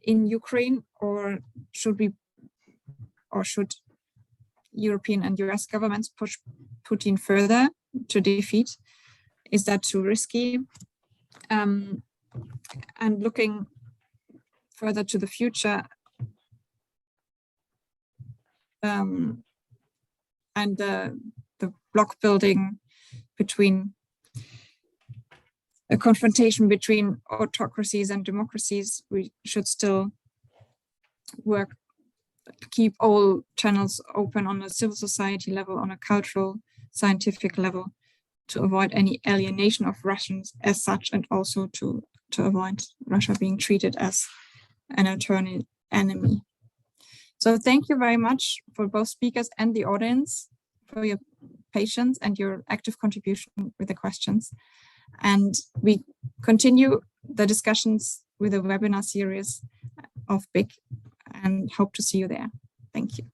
in Ukraine, or should European and US governments push Putin further to defeat? Is that too risky? And looking further to the future, and the block building between a confrontation between autocracies and democracies, we should still work to keep all channels open on a civil society level, on a cultural, scientific level, to avoid any alienation of Russians as such, and also to avoid Russia being treated as an eternal enemy. So thank you very much for both speakers and the audience for your patience and your active contribution with the questions. And we continue the discussions with a webinar series of Bicc and hope to see you there. Thank you.